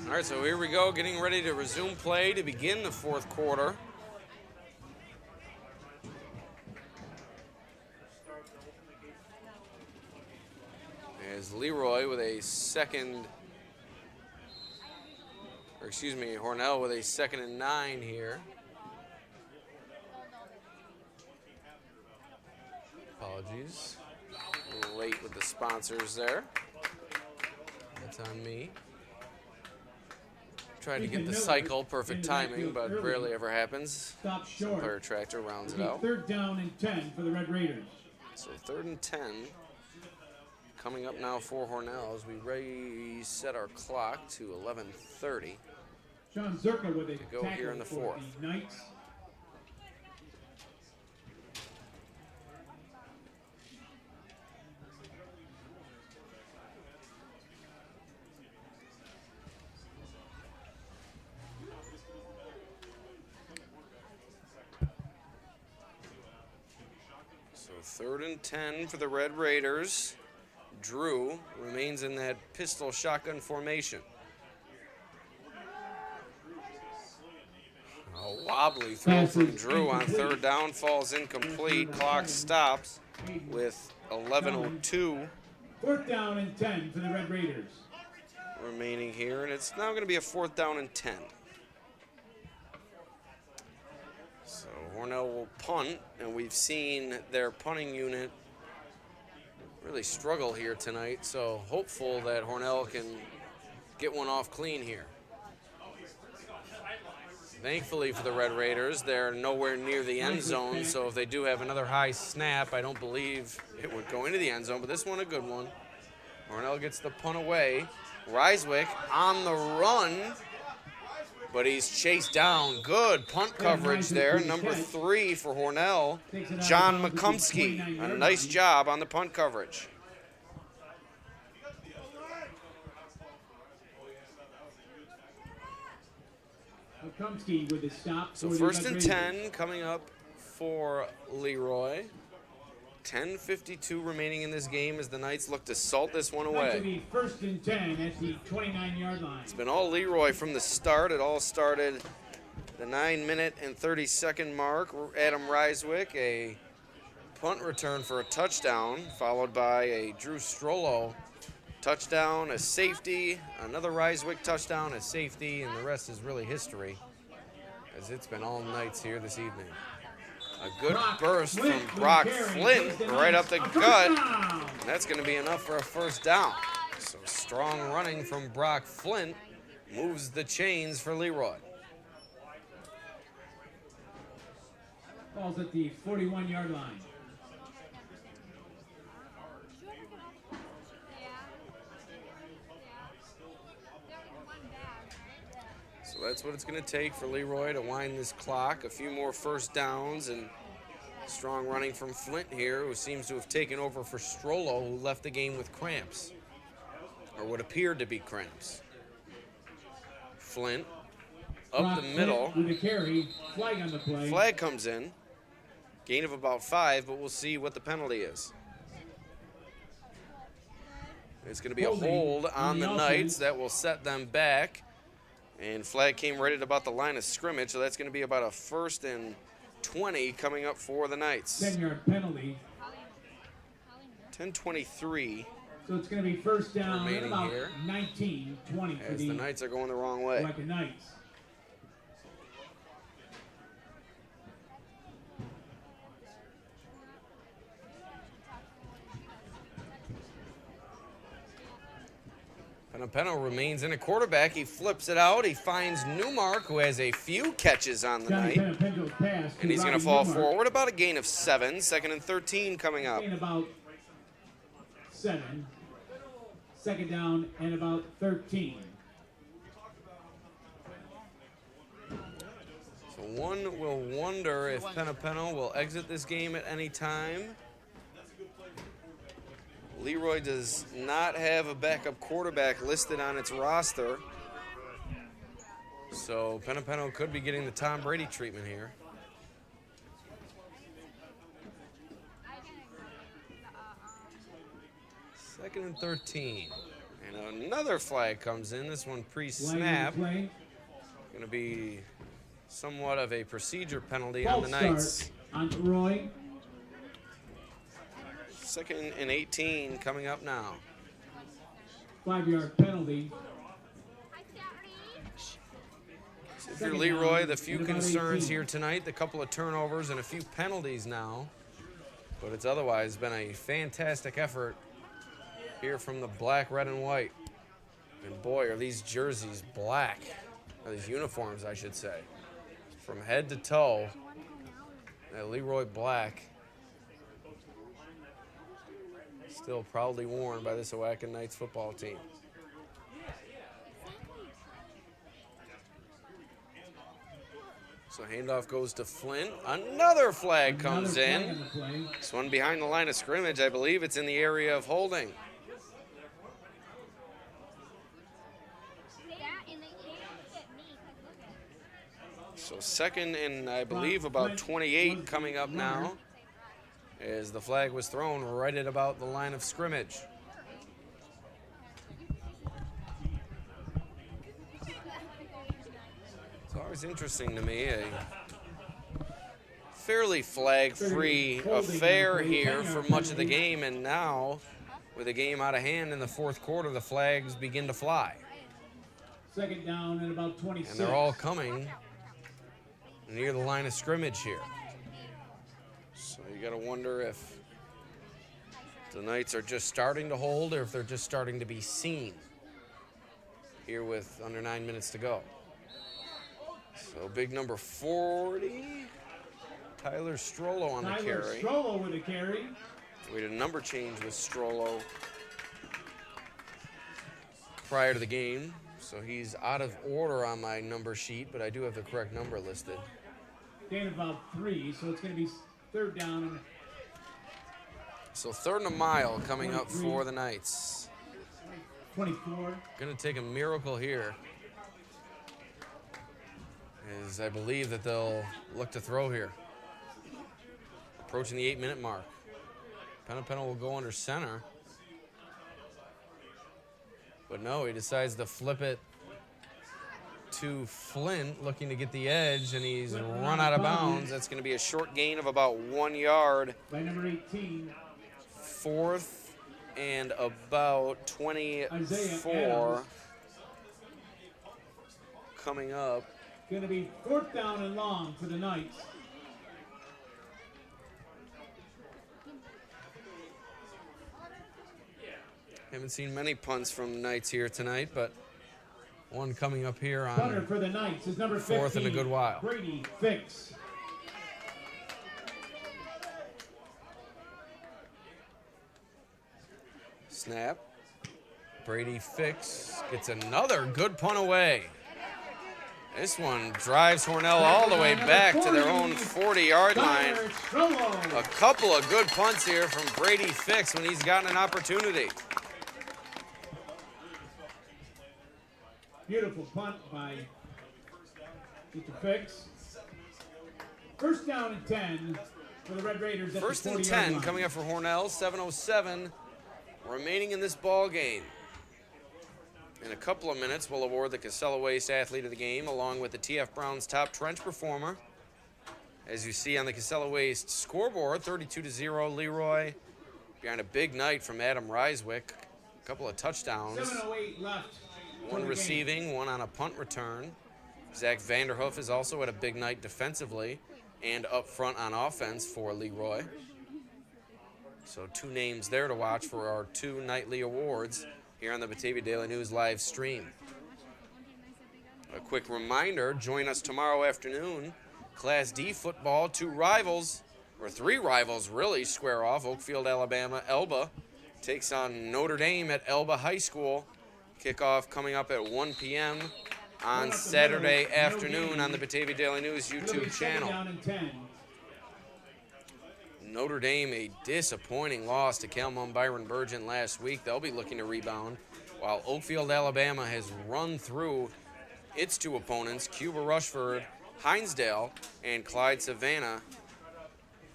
S1: All right, so here we go, getting ready to resume play to begin the fourth quarter. As Leroy with a second, or excuse me, Hornell with a 2nd and 9 here. Apologies. A little late with the sponsors there. That's on me. Tried to get the cycle, perfect timing, but rarely ever happens.
S2: Stop short.
S1: Player tractor rounds it out.
S2: 3rd down and 10 for the Red Raiders.
S1: So 3rd and 10 coming up now for Hornell as we reset our clock to 11:30.
S2: Sean Zerka with a
S1: go here in the
S2: tackle for
S1: 4th.
S2: the Knights.
S1: So 3rd and 10 for the Red Raiders. Drew remains in that pistol shotgun formation. A wobbly throw from Drew on 3rd down, falls incomplete. Clock stops with 11:02
S2: 4th down and 10 for the Red Raiders.
S1: remaining here, and it's now going to be a 4th down and 10. So Hornell will punt, and we've seen their punting unit really struggle here tonight, so hopeful that Hornell can get one off clean here. Thankfully for the Red Raiders, they're nowhere near the end zone, so if they do have another high snap, I don't believe it would go into the end zone, but this one a good one. Hornell gets the punt away. Ryswick on the run, but he's chased down. Good punt coverage there. Number 3 for Hornell, John McCumsky. A nice job on the punt coverage.
S2: McCumsky with the stop.
S1: So
S2: for the
S1: 1st
S2: Red
S1: and
S2: Raiders.
S1: 10 coming up for Leroy. 10:52 remaining in this game as the Knights look to salt this one
S2: That should
S1: away.
S2: be 1st and 10 at the 29-yard line.
S1: It's been all Leroy from the start. It all started the 9-minute and 30-second mark. Adam Ryswick, a punt return for a touchdown, followed by a Drew Strollo touchdown, a safety, another Ryswick touchdown, a safety, and the rest is really history, as it's been all Knights here this evening. A good burst from Brock Flint right up the gut. And that's going to be enough for a 1st down. So strong running from Brock Flint moves the chains for Leroy.
S2: Falls at the 41-yard line.
S1: So that's what it's going to take for Leroy to wind this clock. A few more 1st downs and strong running from Flint here, who seems to have taken over for Strollo, who left the game with cramps, or what appeared to be cramps. Flint up the middle.
S2: With a carry, flag on the play.
S1: Flag comes in. Gain of about 5, but we'll see what the penalty is. It's going to be a hold on the Knights that will set them back. And flag came right at about the line of scrimmage, so that's going to be about a 1st and 20 coming up for the Knights.
S2: 10-yard penalty.
S1: 10:23
S2: So it's going to be 1st down
S1: remaining
S2: about
S1: here
S2: 19-20 for
S1: as the Knights are going the wrong way.
S2: Oatkan Knights.
S1: Penapeno remains in a quarterback. He flips it out. He finds Newmark, who has a few catches on the night. And he's going to fall forward. About a gain of 7. 2nd and 13 coming up.
S2: Gain about 7. 2nd down and about 13.
S1: So one will wonder if Penapeno will exit this game at any time. Leroy does not have a backup quarterback listed on its roster. So Penapeno could be getting the Tom Brady treatment here. 2nd and 13. And another flag comes in. This one pre-snap.
S2: Play.
S1: Going to be somewhat of a procedure penalty
S2: False
S1: on the Knights.
S2: start on Roy.
S1: 2nd and 18 coming up now.
S2: 5-yard penalty.
S1: So if you're Leroy, the few concerns here tonight, the couple of turnovers and a few penalties now. But it's otherwise been a fantastic effort here from the black, red, and white. And boy, are these jerseys black. Or these uniforms, I should say. From head to toe, that Leroy black. Still proudly worn by this Oatkan Knights football team. So handoff goes to Flynn. Another flag comes in. This one behind the line of scrimmage. I believe it's in the area of holding. So 2nd and I believe about 28 coming up now, as the flag was thrown right at about the line of scrimmage. It's always interesting to me, a fairly flag-free affair here for much of the game, and now with the game out of hand in the 4th quarter, the flags begin to fly.
S2: 2nd down and about 26.
S1: And they're all coming near the line of scrimmage here. So you got to wonder if the Knights are just starting to hold or if they're just starting to be seen here with under 9 minutes to go. So big number 40, Tyler Strollo on the carry.
S2: Strollo with a carry.
S1: We had a number change with Strollo prior to the game. So he's out of order on my number sheet, but I do have the correct number listed.
S2: Gain about 3, so it's going to be 3rd down.
S1: So 3rd and a mile coming up for the Knights.
S2: 24.
S1: Going to take a miracle here, as I believe that they'll look to throw here. Approaching the 8-minute mark. Penna will go under center. But no, he decides to flip it to Flint, looking to get the edge, and he's run out of bounds. That's going to be a short gain of about 1 yard.
S2: By number 18.
S1: 4th and about 24 coming up.
S2: Going to be 4th down and long for the Knights.
S1: Haven't seen many punts from the Knights here tonight, but one coming up here on
S2: Punter for the Knights is number 15.
S1: 4th in a good while.
S2: Brady Fix.
S1: Snap. Brady Fix gets another good punt away. This one drives Hornell all the way back to their own 40-yard line. A couple of good punts here from Brady Fix when he's gotten an opportunity.
S2: Beautiful punt by Mr. Fix. 1st down and 10 for the Red Raiders at
S1: 1st
S2: the
S1: and
S2: 40-yard
S1: 10
S2: line.
S1: coming up for Hornell. 7:07 remaining in this ball game. In a couple of minutes, we'll award the Casella Waste Athlete of the Game, along with the TF Browns top trench performer. As you see on the Casella Waste scoreboard, 32-0 Leroy, behind a big night from Adam Ryswick. A couple of touchdowns.
S2: 7:08 left.
S1: One receiving, one on a punt return. Zach Vanderhoof is also at a big night defensively and up front on offense for Leroy. So 2 names there to watch for our 2 nightly awards here on the Batavia Daily News live stream. A quick reminder, join us tomorrow afternoon. Class D football, 2 rivals, or 3 rivals really, square off. Oakfield, Alabama, Elba takes on Notre Dame at Elba High School. Kickoff coming up at 1 p.m. on Saturday afternoon on the Batavia Daily News YouTube channel. Notre Dame, a disappointing loss to Calmon Byron Burgent last week. They'll be looking to rebound, while Oakfield, Alabama has run through its 2 opponents, Cuba Rushford, Hinesdale, and Clyde Savannah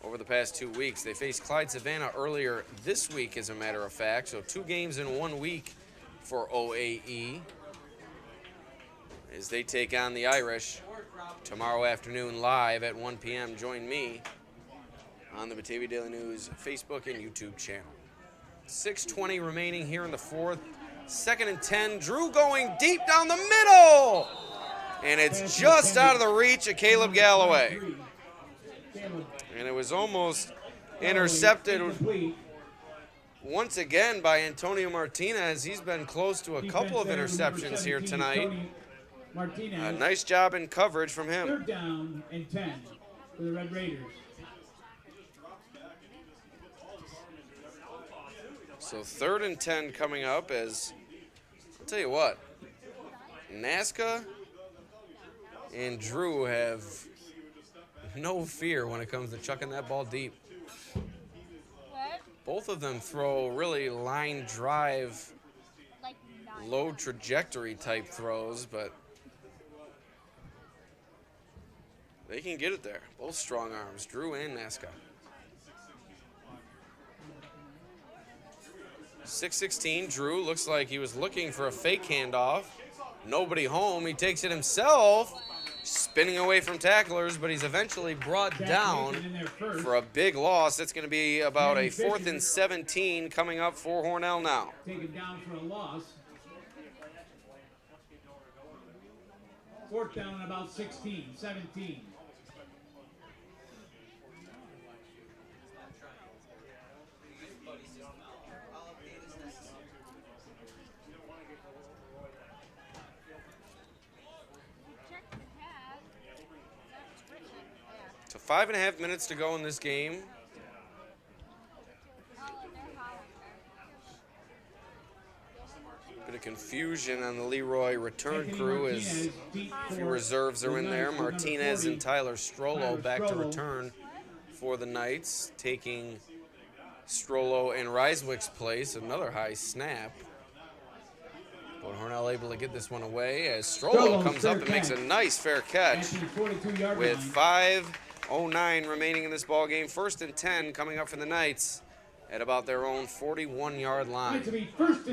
S1: over the past 2 weeks. They faced Clyde Savannah earlier this week, as a matter of fact, so 2 games in 1 week for OAE as they take on the Irish tomorrow afternoon live at 1 p.m. Join me on the Batavia Daily News Facebook and YouTube channel. 6:20 remaining here in the fourth. 2nd and 10. Drew going deep down the middle. And it's just out of the reach of Caleb Galloway. And it was almost intercepted once again by Antonio Martinez. He's been close to a couple of interceptions here tonight. A nice job in coverage from him.
S2: 3rd down and 10 for the Red Raiders.
S1: So 3rd and 10 coming up as, I'll tell you what, Nazca and Drew have no fear when it comes to chucking that ball deep. Both of them throw really line drive, low trajectory type throws, but they can get it there. Both strong arms, Drew and Nazca. 6:16, Drew looks like he was looking for a fake handoff. Nobody home. He takes it himself, spinning away from tacklers, but he's eventually brought down for a big loss. It's going to be about a 4th and 17 coming up for Hornell now.
S2: Taken down for a loss. 4th down and about 17.
S1: So 5.5 minutes to go in this game. Bit of confusion on the Leroy return crew as a few reserves are in there. Martinez and Tyler Strollo back to return for the Knights, taking Strollo and Ryswick's place. Another high snap. But Hornell able to get this one away as Strollo comes up and makes a nice fair catch with 5:09 remaining in this ball game. 1st and 10 coming up for the Knights at about their own 41-yard line.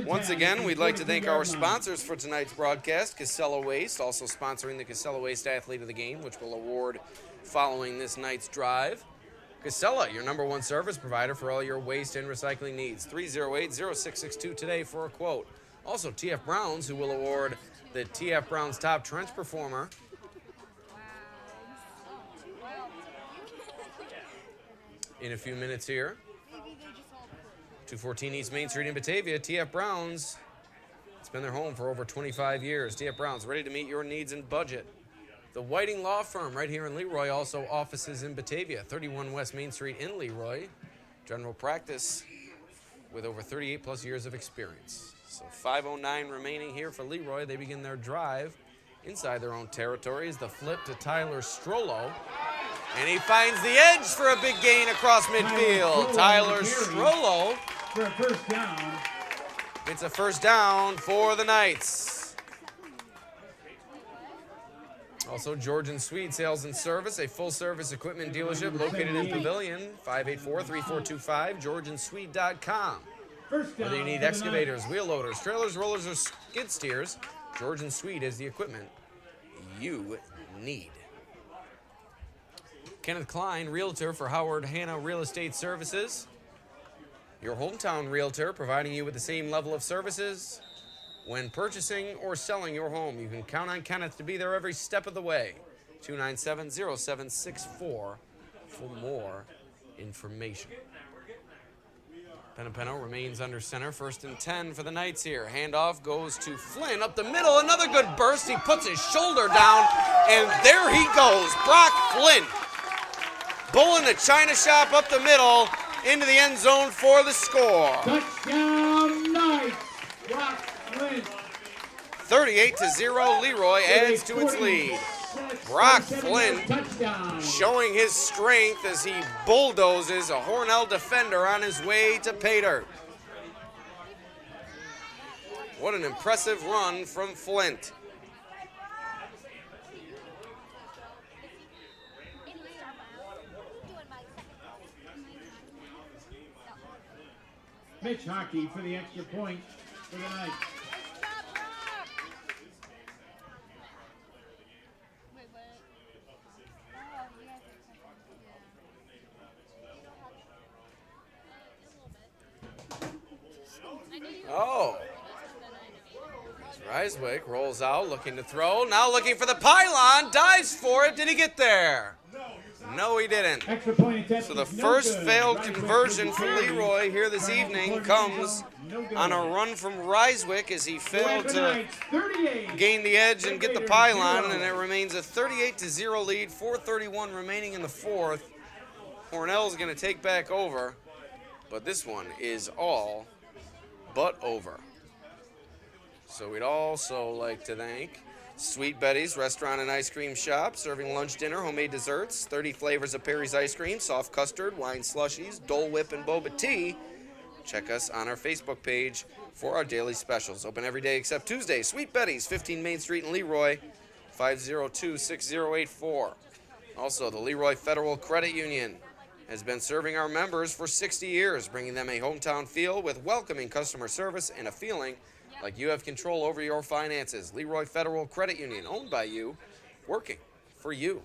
S1: Once again, we'd like to thank our sponsors for tonight's broadcast, Casella Waste, also sponsoring the Casella Waste Athlete of the Game, which will award following this night's drive. Casella, your #1 service provider for all your waste and recycling needs. 308-0662 today for a quote. Also, TF Browns, who will award the TF Browns Top Trench Performer. In a few minutes here. 214 East Main Street in Batavia. TF Browns, it's been their home for over 25 years. TF Browns, ready to meet your needs and budget. The Whiting Law Firm right here in Leroy, also offices in Batavia. 31 West Main Street in Leroy. General practice with over 38 plus years of experience. So 5:09 remaining here for Leroy. They begin their drive inside their own territories. The flip to Tyler Strollo. And he finds the edge for a big gain across midfield. Tyler Strollo
S2: for a 1st down.
S1: It's a 1st down for the Knights. Also, George & Sweet Sales and Service, a full-service equipment dealership located in Pavilion, 584-3425, georgeandsweet.com. Whether you need excavators, wheel loaders, trailers, rollers, or skid steers, George & Sweet is the equipment you need. Kenneth Klein, Realtor for Howard Hanna Real Estate Services. Your hometown realtor, providing you with the same level of services when purchasing or selling your home. You can count on Kenneth to be there every step of the way. 297-0764 for more information. Penapeno remains under center. 1st and 10 for the Knights here. Handoff goes to Flynn up the middle. Another good burst. He puts his shoulder down, and there he goes. Brock Flynn. Bull in the China shop up the middle into the end zone for the score.
S2: Touchdown Knights. Brock Flynn.
S1: 38-0. Leroy adds to its lead. Brock Flynn showing his strength as he bulldozes a Hornell defender on his way to pay dirt. What an impressive run from Flint.
S2: Mitch Hockey for the extra point for the Knights.
S1: Reiswick rolls out, looking to throw. Now looking for the pylon. Dives for it. Did he get there? No, he didn't.
S2: Extra point attempt.
S1: So the
S2: is no
S1: first
S2: good.
S1: failed
S2: Reiswick
S1: conversion
S2: was
S1: for
S2: carried.
S1: Leroy here this evening comes
S2: No good.
S1: on a run from Reiswick as he failed
S2: Oatkan
S1: to
S2: Knights, 38.
S1: gain the edge and get the
S2: Raiders,
S1: pylon,
S2: 0.
S1: and it remains a 38-0 lead. 4:31 remaining in the fourth. Hornell's going to take back over, but this one is all but over. So we'd also like to thank Sweet Betty's Restaurant and Ice Cream Shop, serving lunch, dinner, homemade desserts, 30 flavors of Perry's ice cream, soft custard, wine slushies, Dole Whip, and boba tea. Check us on our Facebook page for our daily specials. Open every day except Tuesday. Sweet Betty's, 15 Main Street in Leroy, 502-6084. Also, the Leroy Federal Credit Union has been serving our members for 60 years, bringing them a hometown feel with welcoming customer service and a feeling like you have control over your finances. Leroy Federal Credit Union, owned by you, working for you.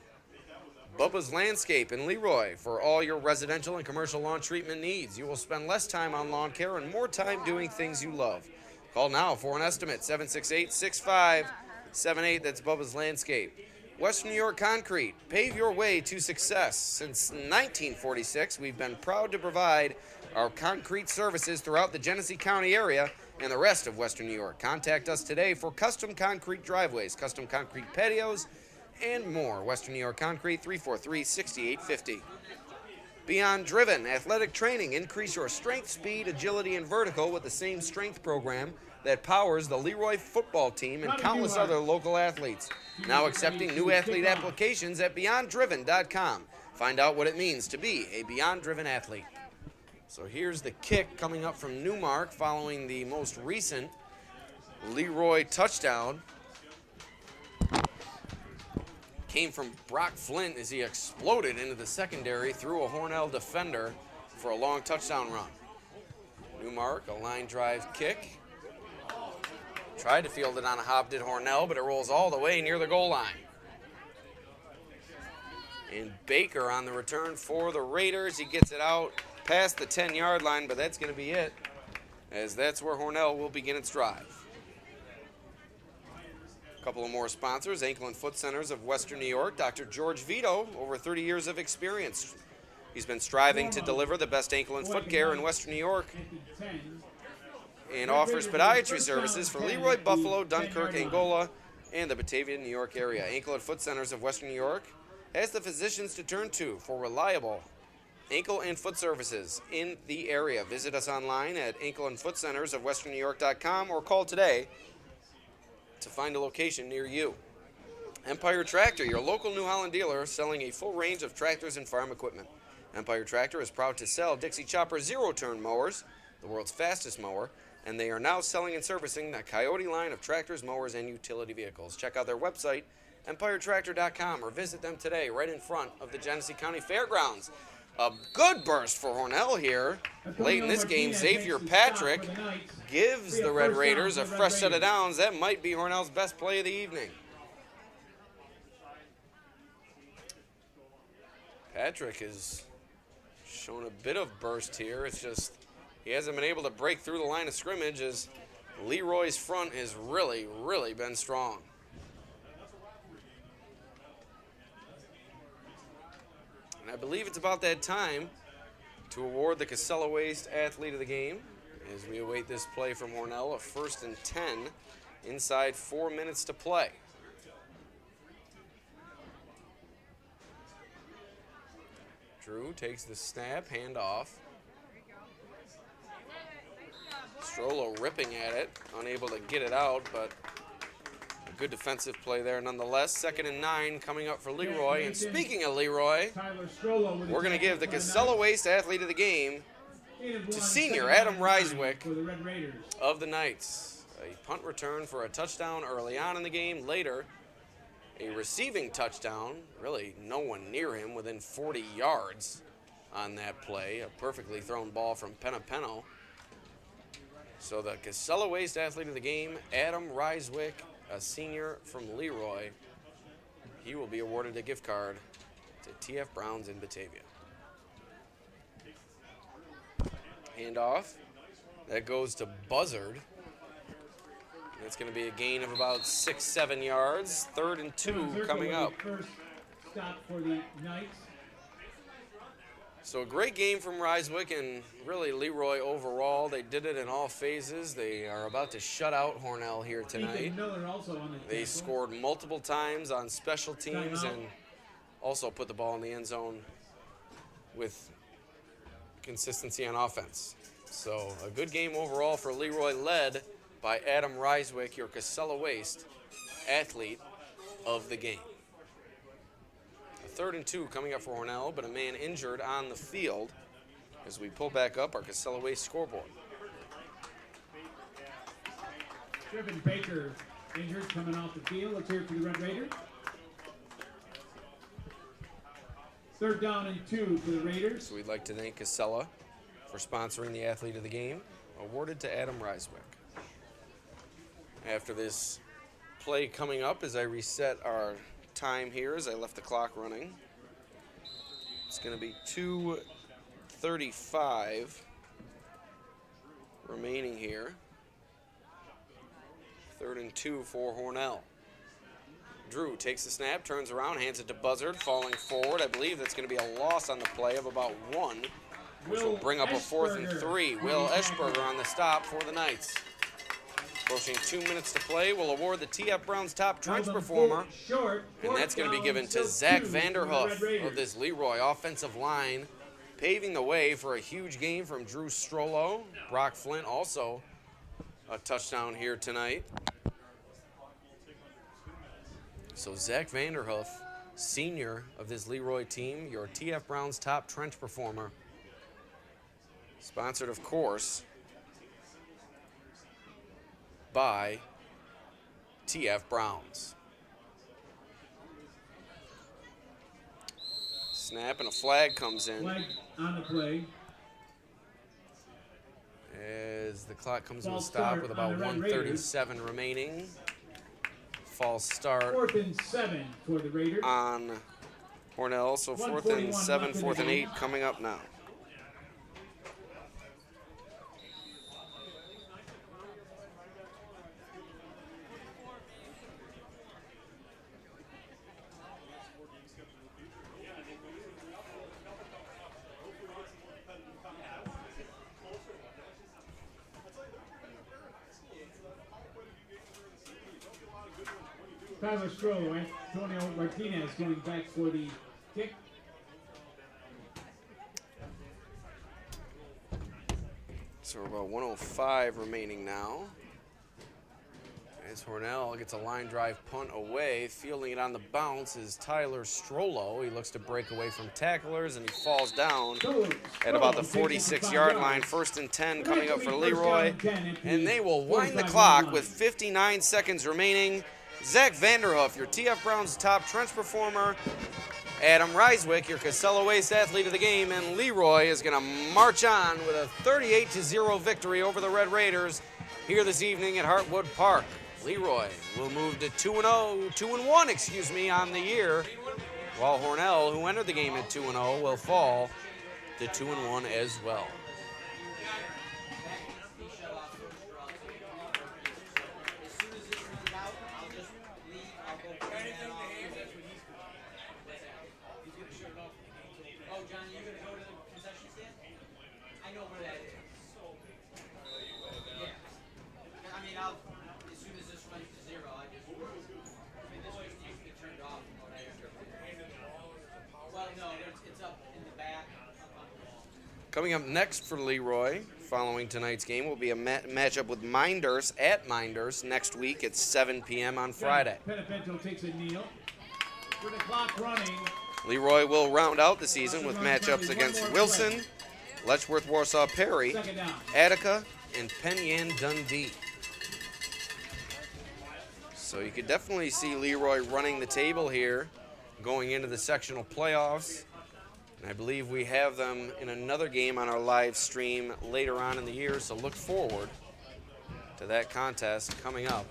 S1: Bubba's Landscape in Leroy for all your residential and commercial lawn treatment needs. You will spend less time on lawn care and more time doing things you love. Call now for an estimate, 768-6578. That's Bubba's Landscape. Western New York Concrete, pave your way to success. Since 1946, we've been proud to provide our concrete services throughout the Genesee County area and the rest of Western New York. Contact us today for custom concrete driveways, custom concrete patios, and more. Western New York Concrete, 343-6850. Beyond Driven, athletic training. Increase your strength, speed, agility, and vertical with the same strength program that powers the Leroy football team and countless other local athletes. Now accepting new athlete applications at BeyondDriven.com. Find out what it means to be a Beyond Driven athlete. So here's the kick coming up from Newmark following the most recent Leroy touchdown. Came from Brock Flint as he exploded into the secondary through a Hornell defender for a long touchdown run. Newmark, a line drive kick. Tried to field it on a hop, did Hornell, but it rolls all the way near the goal line. And Baker on the return for the Raiders. He gets it out past the 10-yard line, but that's going to be it, as that's where Hornell will begin its drive. A couple of more sponsors. Ankle and Foot Centers of Western New York. Dr. George Vito, over 30 years of experience. He's been striving to deliver the best ankle and foot care in Western New York and offers podiatry services for Leroy, Buffalo, Dunkirk, Angola, and the Batavia, New York area. Ankle and Foot Centers of Western New York has the physicians to turn to for reliable ankle and foot services in the area. Visit us online at ankleandfootcentersofwesternnewyork.com or call today to find a location near you. Empire Tractor, your local New Holland dealer, selling a full range of tractors and farm equipment. Empire Tractor is proud to sell Dixie Chopper zero-turn mowers, the world's fastest mower, and they are now selling and servicing the Coyote line of tractors, mowers, and utility vehicles. Check out their website, empiretractor.com, or visit them today right in front of the Genesee County Fairgrounds. A good burst for Hornell here. Late in this game, Xavier Patrick gives the Red Raiders a fresh set of downs. That might be Hornell's best play of the evening. Patrick has shown a bit of burst here. It's just he hasn't been able to break through the line of scrimmage as Leroy's front has really, really been strong. And I believe it's about that time to award the Casella Waste Athlete of the Game as we await this play from Hornell, a 1st and 10 inside 4 minutes to play. Drew takes the snap, handoff. Strollo ripping at it, unable to get it out, but a good defensive play there nonetheless. 2nd and 9 coming up for Leroy. And speaking of Leroy, we're going to give the Casella Waste Athlete of the Game to senior Adam Reiswick of the Knights. A punt return for a touchdown early on in the game. Later, a receiving touchdown. Really no one near him within 40 yards on that play. A perfectly thrown ball from Penapeno. So the Casella Waste Athlete of the Game, Adam Reiswick, a senior from Leroy. He will be awarded a gift card to TF Browns in Batavia. Handoff. That goes to Buzzard. It's going to be a gain of about 6-7 yards. 3rd and 2 coming up.
S2: First stop for the Knights.
S1: So a great game from Ryswick and really Leroy overall. They did it in all phases. They are about to shut out Hornell here tonight.
S2: Miller also on the
S1: They
S2: tackle.
S1: scored multiple times on special teams and also put the ball in the end zone with consistency on offense. So a good game overall for Leroy, led by Adam Ryswick, your Casella Waste athlete of the game. 3rd and 2 coming up for Hornell, but a man injured on the field as we pull back up our Casella Waste scoreboard.
S2: Griffin Baker injured coming off the field. Let's hear it for the Red Raiders. 3rd down and 2 for the Raiders.
S1: So we'd like to thank Casella for sponsoring the athlete of the game, awarded to Adam Ryswick. After this play coming up, as I reset our time here, as I left the clock running, it's going to be 2:35 remaining here. 3rd and 2 for Hornell. Drew takes the snap, turns around, hands it to Buzzard, falling forward. I believe that's going to be a loss on the play of about 1, which will bring up a 4th and 3. Will Eschberger on the stop for the Knights. Approaching 2 minutes to play, we'll award the TF Browns top trench performer, and that's going to be given to Zach Vanderhoof of this Leroy offensive line, paving the way for a huge game from Drew Strollo. Brock Flint also a touchdown here tonight. So Zach Vanderhoof, senior of this Leroy team, your TF Browns top trench performer. Sponsored, of course, by TF Browns. Snap and a flag comes in.
S2: Flag on the play.
S1: As the clock comes to a stop with about 1:37 remaining. False start
S2: 4th and 7 for the Raiders.
S1: on Hornell. So 4th and 7, 4th and 8 coming up now.
S2: Tyler Strollo, Antonio Martinez going back for the kick.
S1: So we're about 1:05 remaining now. As Hornell gets a line drive punt away, fielding it on the bounce is Tyler Strollo. He looks to break away from tacklers, and he falls down at about the 46-yard line. 1st and 10 coming up for Leroy, and they will wind the clock with 59 seconds remaining. Zach Vanderhoof, your TF Browns top trench performer. Adam Ryswick, your Casella Waste athlete of the game, and Leroy is going to march on with a 38-0 victory over the Red Raiders here this evening at Hartwood Park. Leroy will move to 2-1, on the year, while Hornell, who entered the game at 2-0, will fall to 2-1 as well. Coming up next for Leroy, following tonight's game, will be a matchup with Minders at Minders next week at 7 p.m. on Friday.
S2: Penapento takes a kneel. With the clock running.
S1: Leroy will round out the season with matchups against Wilson, Letchworth Warsaw Perry, Attica, and Penn Yan Dundee. So you could definitely see Leroy running the table here going into the sectional playoffs. And I believe we have them in another game on our live stream later on in the year, so look forward to that contest coming up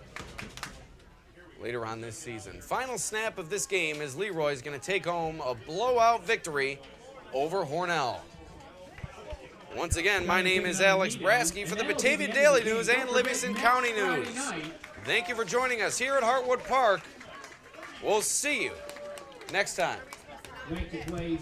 S1: later on this season. Final snap of this game as Leroy is going to take home a blowout victory over Hornell. Once again, my name is Alex Brasky for the Batavia Daily News and Livingston County News. Thank you for joining us here at Hartwood Park. We'll see you next time.
S2: Like to play